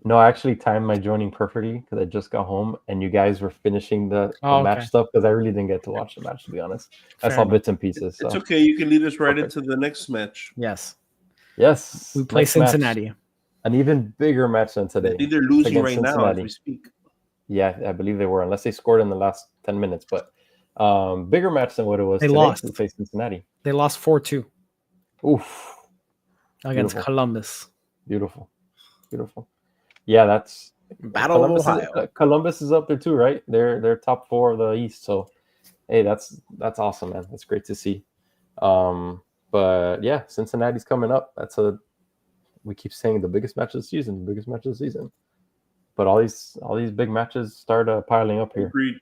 Speaker 6: No, I actually timed my joining perfectly because I just got home and you guys were finishing the match stuff because I really didn't get to watch the match, to be honest. I saw bits and pieces. So.
Speaker 2: It's okay. You can lead us right into the next match.
Speaker 4: Yes.
Speaker 6: Yes.
Speaker 4: We play Cincinnati.
Speaker 6: Match. An even bigger match than today.
Speaker 2: They're losing right now as we speak.
Speaker 6: Yeah, I believe they were, unless they scored in the last 10 minutes. But bigger match than what it was.
Speaker 4: They lost.
Speaker 6: To face Cincinnati.
Speaker 4: They lost 4-2.
Speaker 6: Oof.
Speaker 4: Against Columbus.
Speaker 6: Beautiful. Yeah, that's
Speaker 3: Battle of Ohio.
Speaker 6: Columbus is up there too, right? They're top 4 of the East. So, hey, that's awesome, man. That's great to see. But yeah, Cincinnati's coming up. We keep saying the biggest match of the season. But all these big matches start piling up here.
Speaker 2: Agreed.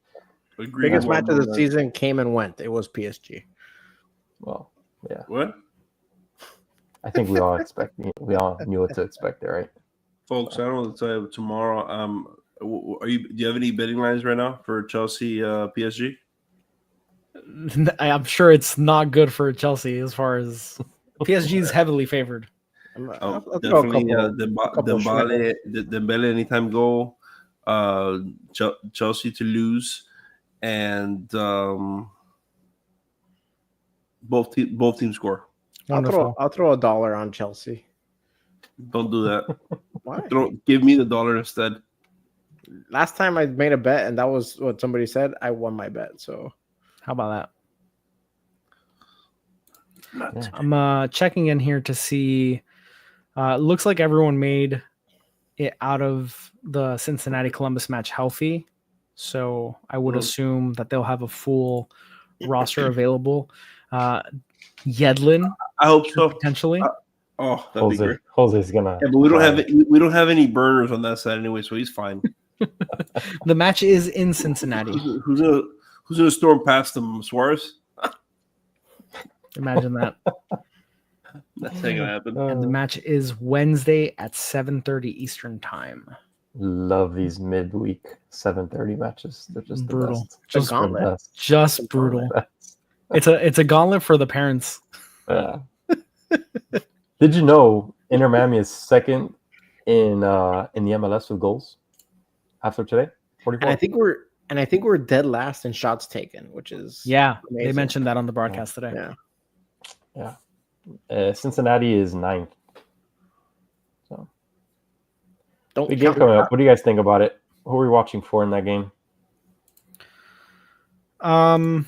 Speaker 3: Biggest match of the season came and went. It was PSG.
Speaker 6: Well, yeah.
Speaker 2: What?
Speaker 6: I think we all knew what to expect there, right?
Speaker 2: Folks, I don't know what to tell you tomorrow. Do you have any betting lines right now for Chelsea PSG?
Speaker 4: I'm sure it's not good for Chelsea as far as PSG is heavily favored.
Speaker 2: Definitely Dembele anytime goal, Chelsea to lose, and both teams score.
Speaker 3: I'll throw $1 on Chelsea.
Speaker 2: Don't do that.
Speaker 3: Why?
Speaker 2: Give me the $1 instead.
Speaker 3: Last time I made a bet, and that was what somebody said, I won my bet. So
Speaker 4: how about that? I'm checking in here to see. Looks like everyone made it out of the Cincinnati Columbus match healthy. So I would assume that they'll have a full roster available. Yedlin,
Speaker 2: I hope so.
Speaker 4: Potentially.
Speaker 2: That'd be great.
Speaker 6: Jose's gonna.
Speaker 2: Yeah, but we don't have any burners on that side anyway, so he's fine.
Speaker 4: The match is in Cincinnati.
Speaker 2: Who's gonna storm past them? Suarez?
Speaker 4: Imagine that.
Speaker 2: That's not gonna happen.
Speaker 4: And the match is Wednesday at 7:30 Eastern time.
Speaker 6: Love these midweek 7:30 matches. They're just
Speaker 4: brutal.
Speaker 6: The best.
Speaker 4: Just brutal. It's a gauntlet for the parents.
Speaker 6: Yeah. Did you know Inter Miami is second in the MLS with goals after today? 44.
Speaker 3: And I think we're dead last in shots taken, which is
Speaker 4: amazing. They
Speaker 3: mentioned
Speaker 4: mentioned that on the broadcast today.
Speaker 6: Yeah. Cincinnati is 9th. So big
Speaker 3: game
Speaker 6: coming up. What do you guys think about it? Who are we watching for in that game?
Speaker 4: From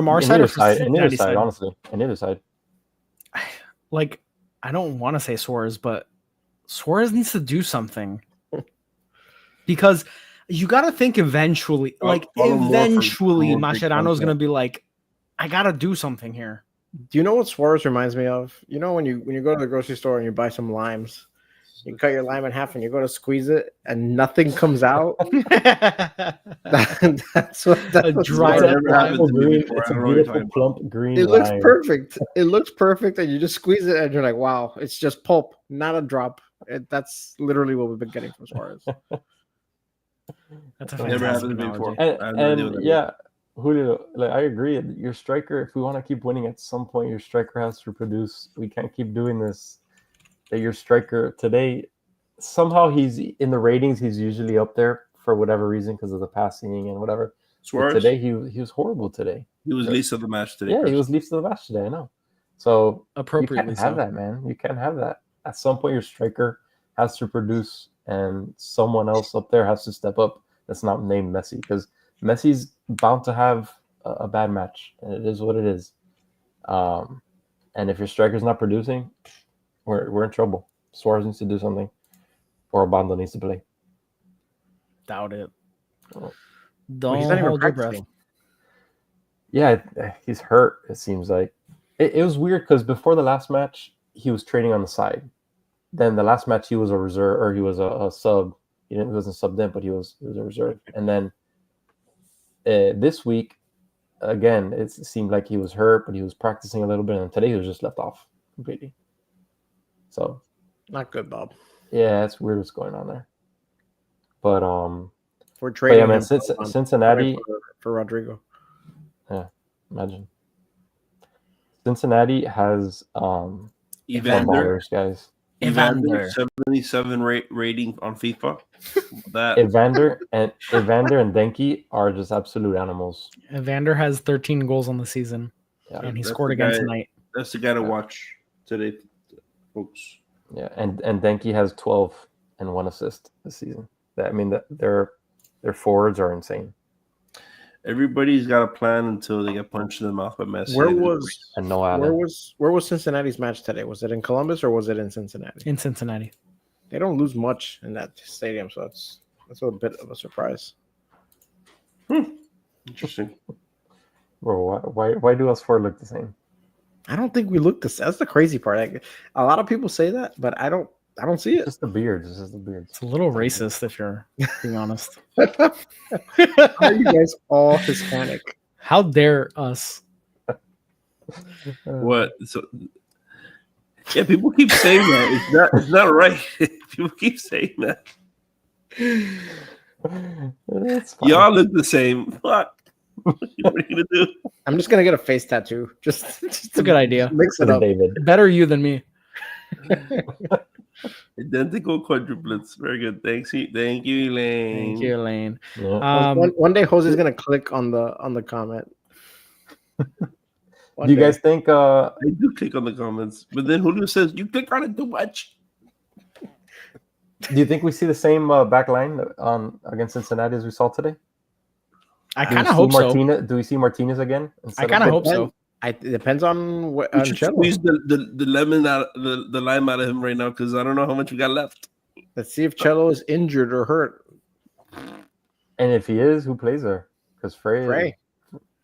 Speaker 4: our side or from
Speaker 6: Cincinnati side, honestly. On either side.
Speaker 4: Like, I don't want to say Suarez, but Suarez needs to do something. Because you got to think eventually, Mascherano is going to be like, I got to do something here.
Speaker 3: Do you know what Suarez reminds me of? You know when you go to the grocery store and you buy some limes, you cut your lime in half and you go to squeeze it and nothing comes out. That's what
Speaker 4: dried up lime.
Speaker 6: It's a beautiful plump green.
Speaker 3: It looks perfect. It looks perfect, and you just squeeze it, and you're like, "Wow, it's just pulp, not a drop." That's literally what we've been getting from Suarez.
Speaker 4: That's a
Speaker 2: Never
Speaker 4: fantastic
Speaker 2: happened before.
Speaker 4: analogy.
Speaker 6: And yeah, Julio, like I agree. Your striker, if we want to keep winning, at some point your striker has to produce. We can't keep doing this. That your striker today, somehow he's in the ratings. He's usually up there for whatever reason because of the passing and whatever.
Speaker 2: Suarez?
Speaker 6: But today he was horrible today.
Speaker 2: He was least of the match today.
Speaker 6: Yeah,
Speaker 2: Chris.
Speaker 6: he was least of the match today. I know. So
Speaker 4: Appropriately
Speaker 6: you can't have that, man. You can't have that. At some point, your striker has to produce, and someone else up there has to step up. That's not named Messi, because Messi's bound to have a bad match, and it is what it is. And if your striker's not producing, we're in trouble. Suarez needs to do something, or Obando needs to play.
Speaker 4: Doubt it.
Speaker 3: He's
Speaker 4: Don't
Speaker 3: not even
Speaker 4: hold your breath.
Speaker 3: practicing.
Speaker 6: Yeah, he's hurt. It seems like it was weird because before the last match, he was training on the side. Then the last match, he was a reserve, or he was a sub. He wasn't subbed in, but he was a reserve. And then this week, again, it seemed like he was hurt, but he was practicing a little bit. And today, he was just left off completely. So
Speaker 3: Not good, Bob.
Speaker 6: yeah, it's weird what's going on there. But
Speaker 3: We're trading.
Speaker 6: yeah, man,
Speaker 3: him
Speaker 6: Cincinnati.
Speaker 3: for Rodrigo.
Speaker 6: Yeah, imagine. Cincinnati has
Speaker 2: Evander,
Speaker 6: ballers, guys.
Speaker 2: Evander 77 rating on FIFA. That
Speaker 6: Evander and Denki are just absolute animals.
Speaker 4: Evander has 13 goals on the season,
Speaker 6: Yeah,
Speaker 4: and he
Speaker 2: that's
Speaker 4: scored
Speaker 2: the
Speaker 4: again
Speaker 2: guy-
Speaker 4: tonight.
Speaker 2: that's the guy to watch today, folks.
Speaker 6: yeah, and Denki has 12 and 1 assist this season. I mean, that their forwards are insane.
Speaker 2: Everybody's got a plan until they get punched in the mouth by Messi.
Speaker 3: Where was
Speaker 6: And no Allen.
Speaker 3: where was Cincinnati's match today? Was it in Columbus or was it in Cincinnati?
Speaker 4: In Cincinnati.
Speaker 3: They don't lose much in that stadium, so that's a bit of a surprise.
Speaker 2: Interesting.
Speaker 6: Bro, why do us four look the same?
Speaker 3: I don't think we look this. That's the crazy part. A lot of people say that, but I don't see it.
Speaker 6: Just the beards. It's just the beards.
Speaker 4: It's a little racist if you're being honest.
Speaker 3: Are you guys all Hispanic?
Speaker 4: How dare us?
Speaker 2: What? So, yeah, people keep saying that. It's not right. People keep saying that.
Speaker 6: It's fine.
Speaker 2: Y'all look the same. Fuck. What are you gonna do?
Speaker 3: I'm just gonna get a face tattoo. Just
Speaker 4: It's a good idea.
Speaker 3: mix
Speaker 6: For
Speaker 3: it
Speaker 6: the
Speaker 3: up.
Speaker 6: David.
Speaker 4: Better you than me.
Speaker 2: Identical quadruplets. Very good. Thank you, Elaine.
Speaker 4: Thank you, Elaine.
Speaker 6: Yeah.
Speaker 3: One day, Jose's gonna click on the comment.
Speaker 6: Do you guys think
Speaker 2: I do click on the comments, but then Julio says you click on it too much.
Speaker 6: do you think we see the same back line on against Cincinnati as we saw today?
Speaker 4: I
Speaker 6: Do we
Speaker 4: kind of
Speaker 6: see
Speaker 4: hope so.
Speaker 6: Do we see Martinez again?
Speaker 4: I kind of hope so.
Speaker 3: It depends on what.
Speaker 2: We should squeeze the lemon out, the lime out of him right now because I don't know how much we got left.
Speaker 3: Let's see if Cello is injured or hurt.
Speaker 6: And if he is, who plays there? Because
Speaker 3: Frey.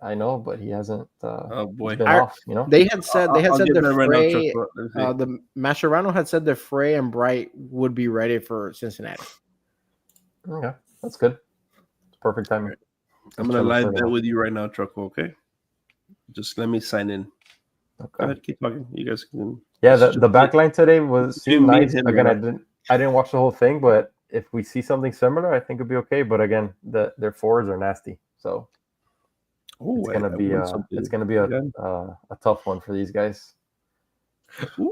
Speaker 6: I know, but he hasn't.
Speaker 2: Oh boy,
Speaker 6: He's been off. You know.
Speaker 3: They had said
Speaker 2: I'll
Speaker 3: that
Speaker 2: get that right
Speaker 3: Frey,
Speaker 2: now, Chuck. Let me see.
Speaker 3: the Mascherano had said that Frey and Bright would be ready for Cincinnati.
Speaker 6: Okay, that's good. It's perfect timing.
Speaker 2: I'm gonna live that with you right now, Truckle. Okay, just let me sign in.
Speaker 6: Okay.
Speaker 2: Go ahead, keep talking. You guys can.
Speaker 6: Yeah, the back line today was seemed
Speaker 2: me and
Speaker 6: nice.
Speaker 2: him,
Speaker 6: Again,
Speaker 2: right?
Speaker 6: I didn't watch the whole thing, but if we see something similar, I think it'd be okay. But again, their forwards are nasty, so
Speaker 2: Oh,
Speaker 6: it's gonna be a tough one for these guys.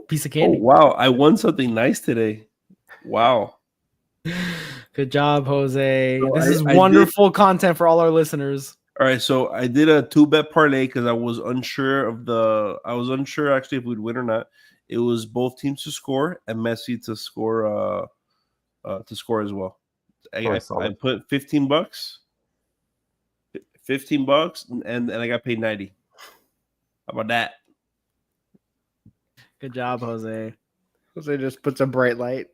Speaker 4: Piece of
Speaker 2: Oh
Speaker 4: candy.
Speaker 2: wow, I won something nice today. Wow.
Speaker 4: Good job, Jose.
Speaker 2: So
Speaker 4: This is
Speaker 2: I
Speaker 4: wonderful content for all our listeners.
Speaker 2: All right, so I did a 2-bet parlay because I was unsure actually if we'd win or not. It was both teams to score and Messi to score as well. I put $15, and I got paid 90. How about that?
Speaker 4: Good job, Jose.
Speaker 3: Jose just puts a bright light.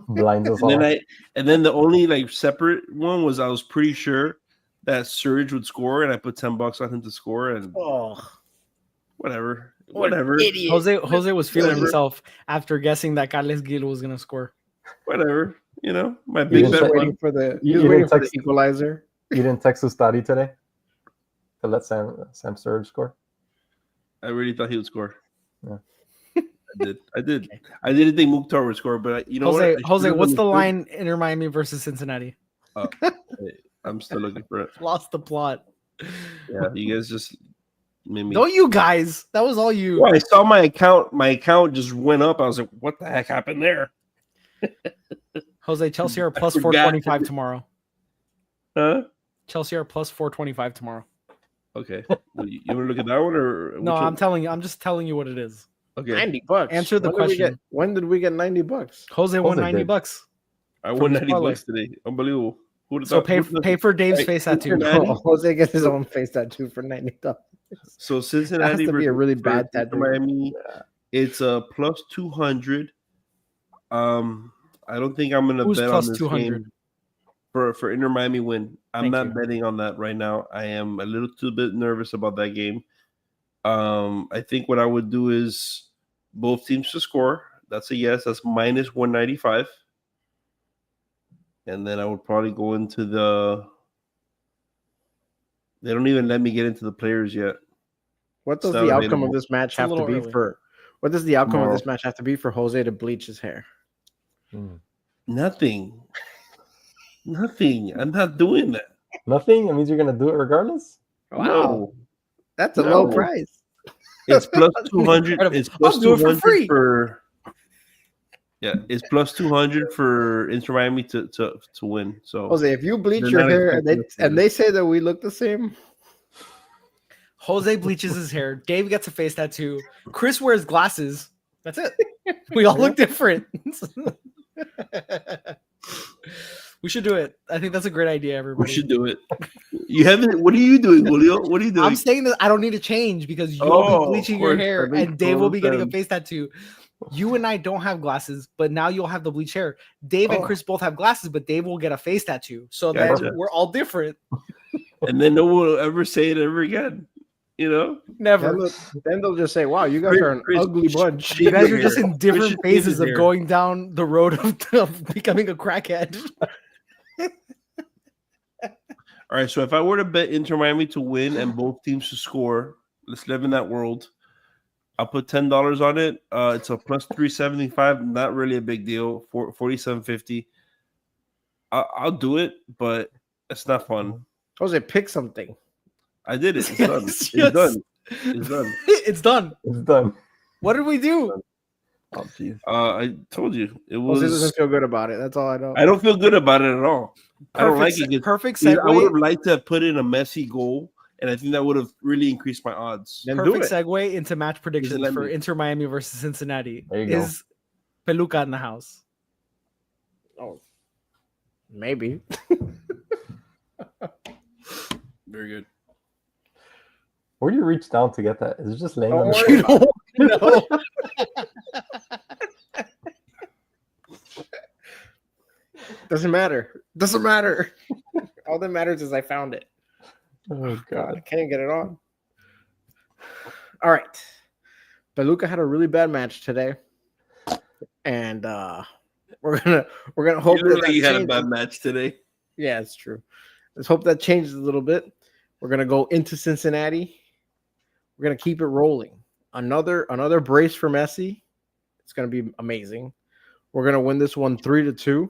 Speaker 6: Blinds us all.
Speaker 2: And then the only separate one was I was pretty sure that Surge would score, and I put $10 on him to score, and Whatever.
Speaker 4: Jose was feeling himself after guessing that Carles Gil was gonna score.
Speaker 2: Whatever. You know, my
Speaker 3: He
Speaker 2: big
Speaker 3: was
Speaker 2: bet.
Speaker 3: waiting for the equalizer.
Speaker 6: You didn't text Ustadi today to let Sam Sturridge score?
Speaker 2: I really thought he would score.
Speaker 6: Yeah.
Speaker 2: I did. I didn't think Mukhtar would score, but you know what?
Speaker 4: Jose, what's the line Inter Miami versus Cincinnati?
Speaker 2: I'm still looking for it.
Speaker 4: Lost the plot.
Speaker 2: Yeah, you guys just made me.
Speaker 4: Don't you guys? That was all you.
Speaker 2: Well, I saw my account. My account just went up. I was like, "What the heck happened there?"
Speaker 4: Jose, Chelsea are plus 425 tomorrow.
Speaker 2: Huh?
Speaker 4: Chelsea are plus 425 tomorrow.
Speaker 2: Okay. Well, you want to look at that one or
Speaker 4: no? I'm telling you. I'm just telling you what it is.
Speaker 2: Okay.
Speaker 3: $90.
Speaker 4: Answer the question.
Speaker 3: When did we get $90?
Speaker 4: Jose won $90.
Speaker 2: I won $90 today. Unbelievable.
Speaker 4: So pay for Dave's face tattoo.
Speaker 3: Jose gets his own face tattoo for $90.
Speaker 2: So Cincinnati
Speaker 3: that has to be a really bad tattoo.
Speaker 2: Miami, it's a plus 200. I don't think I'm gonna bet on this 200 game for Inter Miami win. I'm not betting on that right now. I am a little too bit nervous about that game. I think what I would do is both teams to score. That's a yes. That's minus 195. And then I would probably go into the. They don't even let me get into the players yet.
Speaker 3: What does the outcome of this match have to be for? What does the outcome of this match have to be for Jose to bleach his hair?
Speaker 2: Nothing. I'm not doing that.
Speaker 6: Nothing? It means you're gonna do it regardless?
Speaker 3: Wow. No. That's a low price.
Speaker 2: It's plus 200. It's plus 200 for yeah, it's plus 200 for Inter Miami to win. So
Speaker 3: Jose, if you bleach your hair and they say that we look the same.
Speaker 4: Jose bleaches his hair. Dave gets a face tattoo. Chris wears glasses. That's it. We all look different. We should do it. I think that's a great idea, everybody.
Speaker 2: We should do it. You haven't. What are you doing, Julio? What are you doing?
Speaker 4: I'm saying that I don't need to change because you'll be bleaching your hair and Dave will be getting a face tattoo. You and I don't have glasses, but now you'll have the bleach hair. Dave and Chris both have glasses, but Dave will get a face tattoo. So then we're all different.
Speaker 2: And then no one will ever say it ever again. You know?
Speaker 4: Never.
Speaker 3: Then they'll just say, wow, you guys are an ugly bunch.
Speaker 4: You guys are just in different phases of going down the road of becoming a crackhead.
Speaker 2: All right, so if I were to bet Inter Miami to win and both teams to score, let's live in that world. I'll put $10 on it. It's a plus 375. Not really a big deal. 47.50. I'll do it, but it's not fun.
Speaker 3: Jose, pick something.
Speaker 2: I did it. It's done. It's done. It's done.
Speaker 4: It's done.
Speaker 6: It's done.
Speaker 4: What did we do?
Speaker 6: Oh, jeez.
Speaker 2: I told you it was.
Speaker 3: Jose doesn't feel good about it. That's all I know.
Speaker 2: I don't feel good about it at all. I don't like it.
Speaker 4: Perfect segue.
Speaker 2: I would have liked to have put in a Messi goal, and I think that would have really increased my odds.
Speaker 3: Then
Speaker 4: perfect segue into match predictions for Inter Miami versus Cincinnati. Is Peluca in the house?
Speaker 3: Oh, maybe.
Speaker 2: Very good.
Speaker 6: Where do you reach down to get that? Is it just laying on
Speaker 3: the
Speaker 4: No.
Speaker 3: Doesn't matter. All that matters is I found it.
Speaker 6: Oh God.
Speaker 3: I can't get it on. All right. Peluca had a really bad match today. And we're gonna hope that
Speaker 2: you had a bad match today.
Speaker 3: Yeah, it's true. Let's hope that changes a little bit. We're gonna go into Cincinnati. We're gonna keep it rolling. Another brace for Messi. It's gonna be amazing. We're gonna win this one 3-2.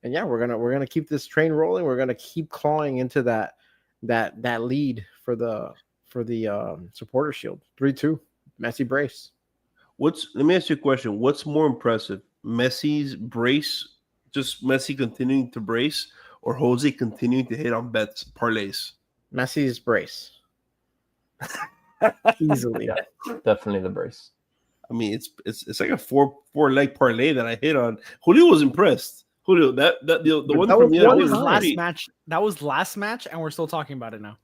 Speaker 3: And yeah, we're gonna keep this train rolling. We're gonna keep clawing into that lead for the supporter shield. 3-2. Messi brace.
Speaker 2: Let me ask you a question. What's more impressive? Messi's brace, just Messi continuing to brace, or Jose continuing to hit on bets, parlays?
Speaker 3: Messi's brace. Easily.
Speaker 6: Yeah, definitely the brace.
Speaker 2: I mean, it's like a four leg parlay that I hit on. Julio was impressed. Julio, the one from the
Speaker 4: was last match. That was last match, and we're still talking about it now.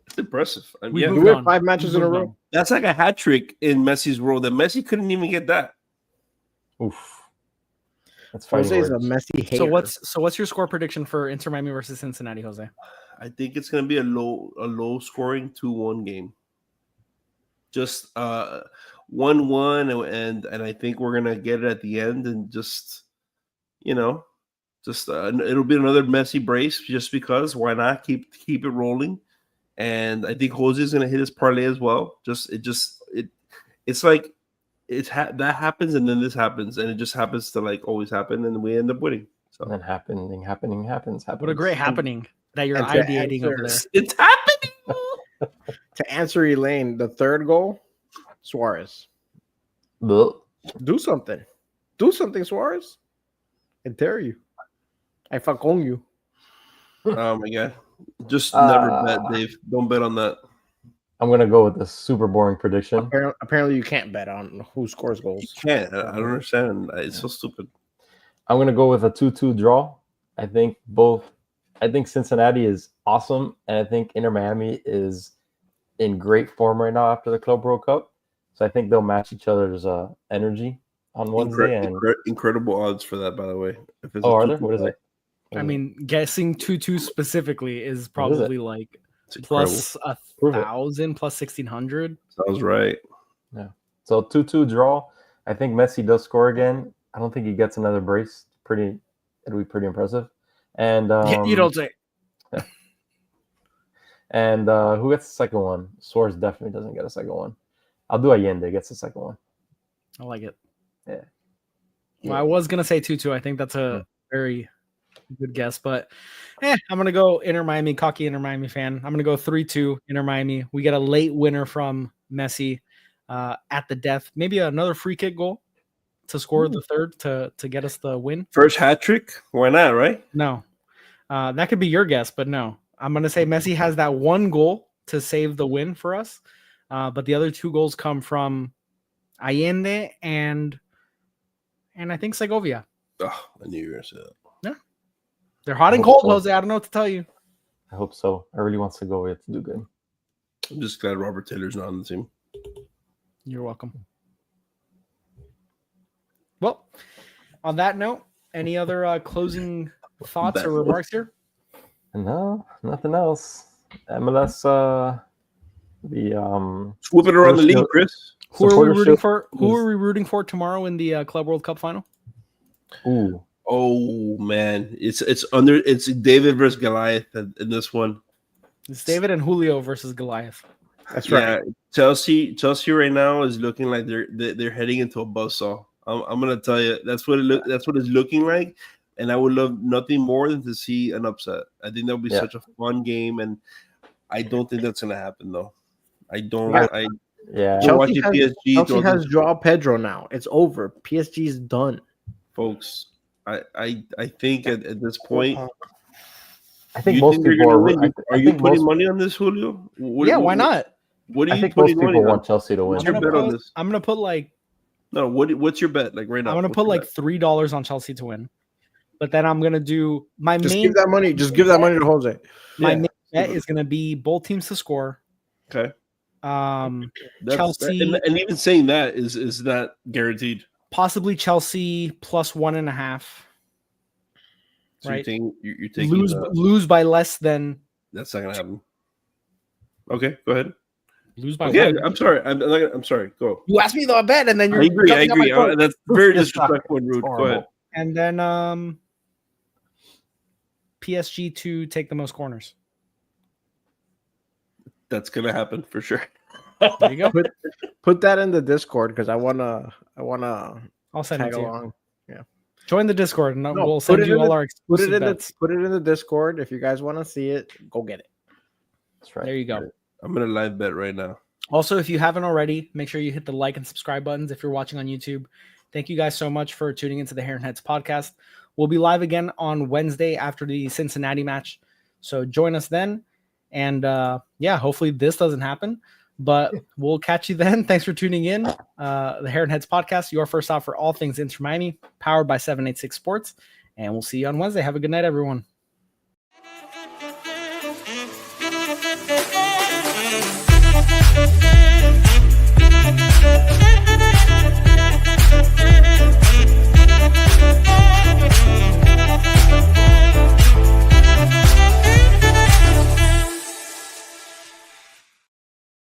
Speaker 2: It's impressive.
Speaker 3: We won 5 matches in a row.
Speaker 2: That's like a hat trick in Messi's world. That Messi couldn't even get that.
Speaker 6: Oof. That's
Speaker 3: Jose's a Messi hater.
Speaker 4: So what's your score prediction for Inter Miami versus Cincinnati, Jose?
Speaker 2: I think it's going to be a low scoring 2-1 game. just 1-1, and I think we're gonna get it at the end, and just it'll be another Messi brace, just because why not keep it rolling. And I think Jose is gonna hit his parlay as well. It's like that happens, and then this happens, and it just happens to like always happen, and we end up winning. So
Speaker 6: And then happens.
Speaker 4: What a great happening that you're ideating over there.
Speaker 2: it's happening.
Speaker 3: To answer Elaine, the third goal, Suarez.
Speaker 6: Blech.
Speaker 3: Do something. Do something, Suarez. I dare you. I fuck on you.
Speaker 2: Oh my god! Just never bet, Dave. Don't bet on that.
Speaker 6: I'm gonna go with a super boring prediction.
Speaker 3: Apparently, you can't bet on who scores goals.
Speaker 2: You can't. I don't understand. It's so stupid.
Speaker 6: I'm gonna go with a 2-2 draw. I think Cincinnati is awesome, and I think Inter Miami is in great form right now after the Club World Cup. So I think they'll match each other's energy on Wednesday.
Speaker 2: Incredible odds for that, by the way.
Speaker 6: Are there? What is it?
Speaker 4: I mean, guessing 2-2 specifically is probably like plus 1,000, plus 1,600.
Speaker 2: Sounds right.
Speaker 6: Yeah. So 2-2 draw. I think Messi does score again. I don't think he gets another brace. It'll be pretty impressive. And
Speaker 4: you don't say.
Speaker 6: Yeah. And who gets the second one? Suarez definitely doesn't get a second one. I'll do Allende gets the second one.
Speaker 4: I like it.
Speaker 6: Yeah.
Speaker 4: Well, I was gonna say 2-2. I think that's a very good guess, but I'm gonna go Inter Miami, cocky Inter Miami fan. I'm gonna go 3-2 Inter Miami. We get a late winner from Messi at the death. Maybe another free kick goal to score the third to get us the win.
Speaker 2: First hat trick? Why not? Right?
Speaker 4: No, that could be your guess, but no. I'm gonna say Messi has that one goal to save the win for us, but the other two goals come from Allende and I think Segovia.
Speaker 2: Oh, I knew you were going to say that.
Speaker 4: Yeah. They're hot and cold, Jose. I don't know what to tell you.
Speaker 6: I hope so. I really want Segovia to do good.
Speaker 2: I'm just glad Robert Taylor's not on the team.
Speaker 4: You're welcome. Well, on that note, any other closing thoughts or remarks here?
Speaker 6: No, nothing else. MLS,
Speaker 2: Swooping around the league, Chris.
Speaker 4: Who are we rooting for? Who are we rooting for tomorrow in the Club World Cup final?
Speaker 6: Ooh.
Speaker 2: Oh man, it's David versus Goliath in this one.
Speaker 4: It's David and Julio versus Goliath.
Speaker 3: That's right.
Speaker 2: Chelsea right now is looking like they're heading into a buzzsaw. I'm gonna tell you that's what it's looking like, and I would love nothing more than to see an upset. I think that would be such a fun game, and I don't think that's gonna happen though. I don't.
Speaker 3: Chelsea has Joao Pedro now. It's over. PSG's done,
Speaker 2: folks. I think at this point,
Speaker 6: I think most people
Speaker 2: are you putting money on this, Julio?
Speaker 4: Why not?
Speaker 2: What do you
Speaker 6: think most people want Chelsea to win?
Speaker 2: What's your bet on this?
Speaker 4: I'm gonna put
Speaker 2: what's your bet like right now?
Speaker 4: I'm gonna put like $3 on Chelsea to win, but then I'm gonna do
Speaker 3: give that money. Just give that money to Jose.
Speaker 4: My main bet is gonna be both teams to score.
Speaker 2: Okay.
Speaker 4: Chelsea,
Speaker 2: and even saying that is not guaranteed.
Speaker 4: Possibly Chelsea plus 1.5.
Speaker 2: So
Speaker 4: right?
Speaker 2: You're taking
Speaker 4: lose by less than.
Speaker 2: That's not gonna happen. Okay, go ahead.
Speaker 4: Lose by.
Speaker 2: Yeah, I'm sorry. I'm sorry. Go.
Speaker 4: You asked me the bet, and then you're.
Speaker 2: I agree. That's very disrespectful and rude. Go ahead.
Speaker 4: And then PSG to take the most corners.
Speaker 2: That's gonna happen for sure.
Speaker 4: There you go.
Speaker 3: Put that in the Discord because I wanna.
Speaker 4: I'll send it to
Speaker 3: along.
Speaker 4: You. Yeah. Join the Discord and we'll send you all our exclusive bets.
Speaker 3: Put it in the Discord if you guys want to see it. Go get it.
Speaker 6: That's right.
Speaker 4: There you go.
Speaker 2: I'm gonna live bet right now.
Speaker 4: Also, if you haven't already, make sure you hit the like and subscribe buttons if you're watching on YouTube. Thank you guys so much for tuning into the Heron Heads podcast. We'll be live again on Wednesday after the Cincinnati match. So join us then. And hopefully this doesn't happen. But we'll catch you then. Thanks for tuning in. The Heron Heads podcast, your first stop for all things Inter Miami, powered by 786 Sports. And we'll see you on Wednesday. Have a good night, everyone.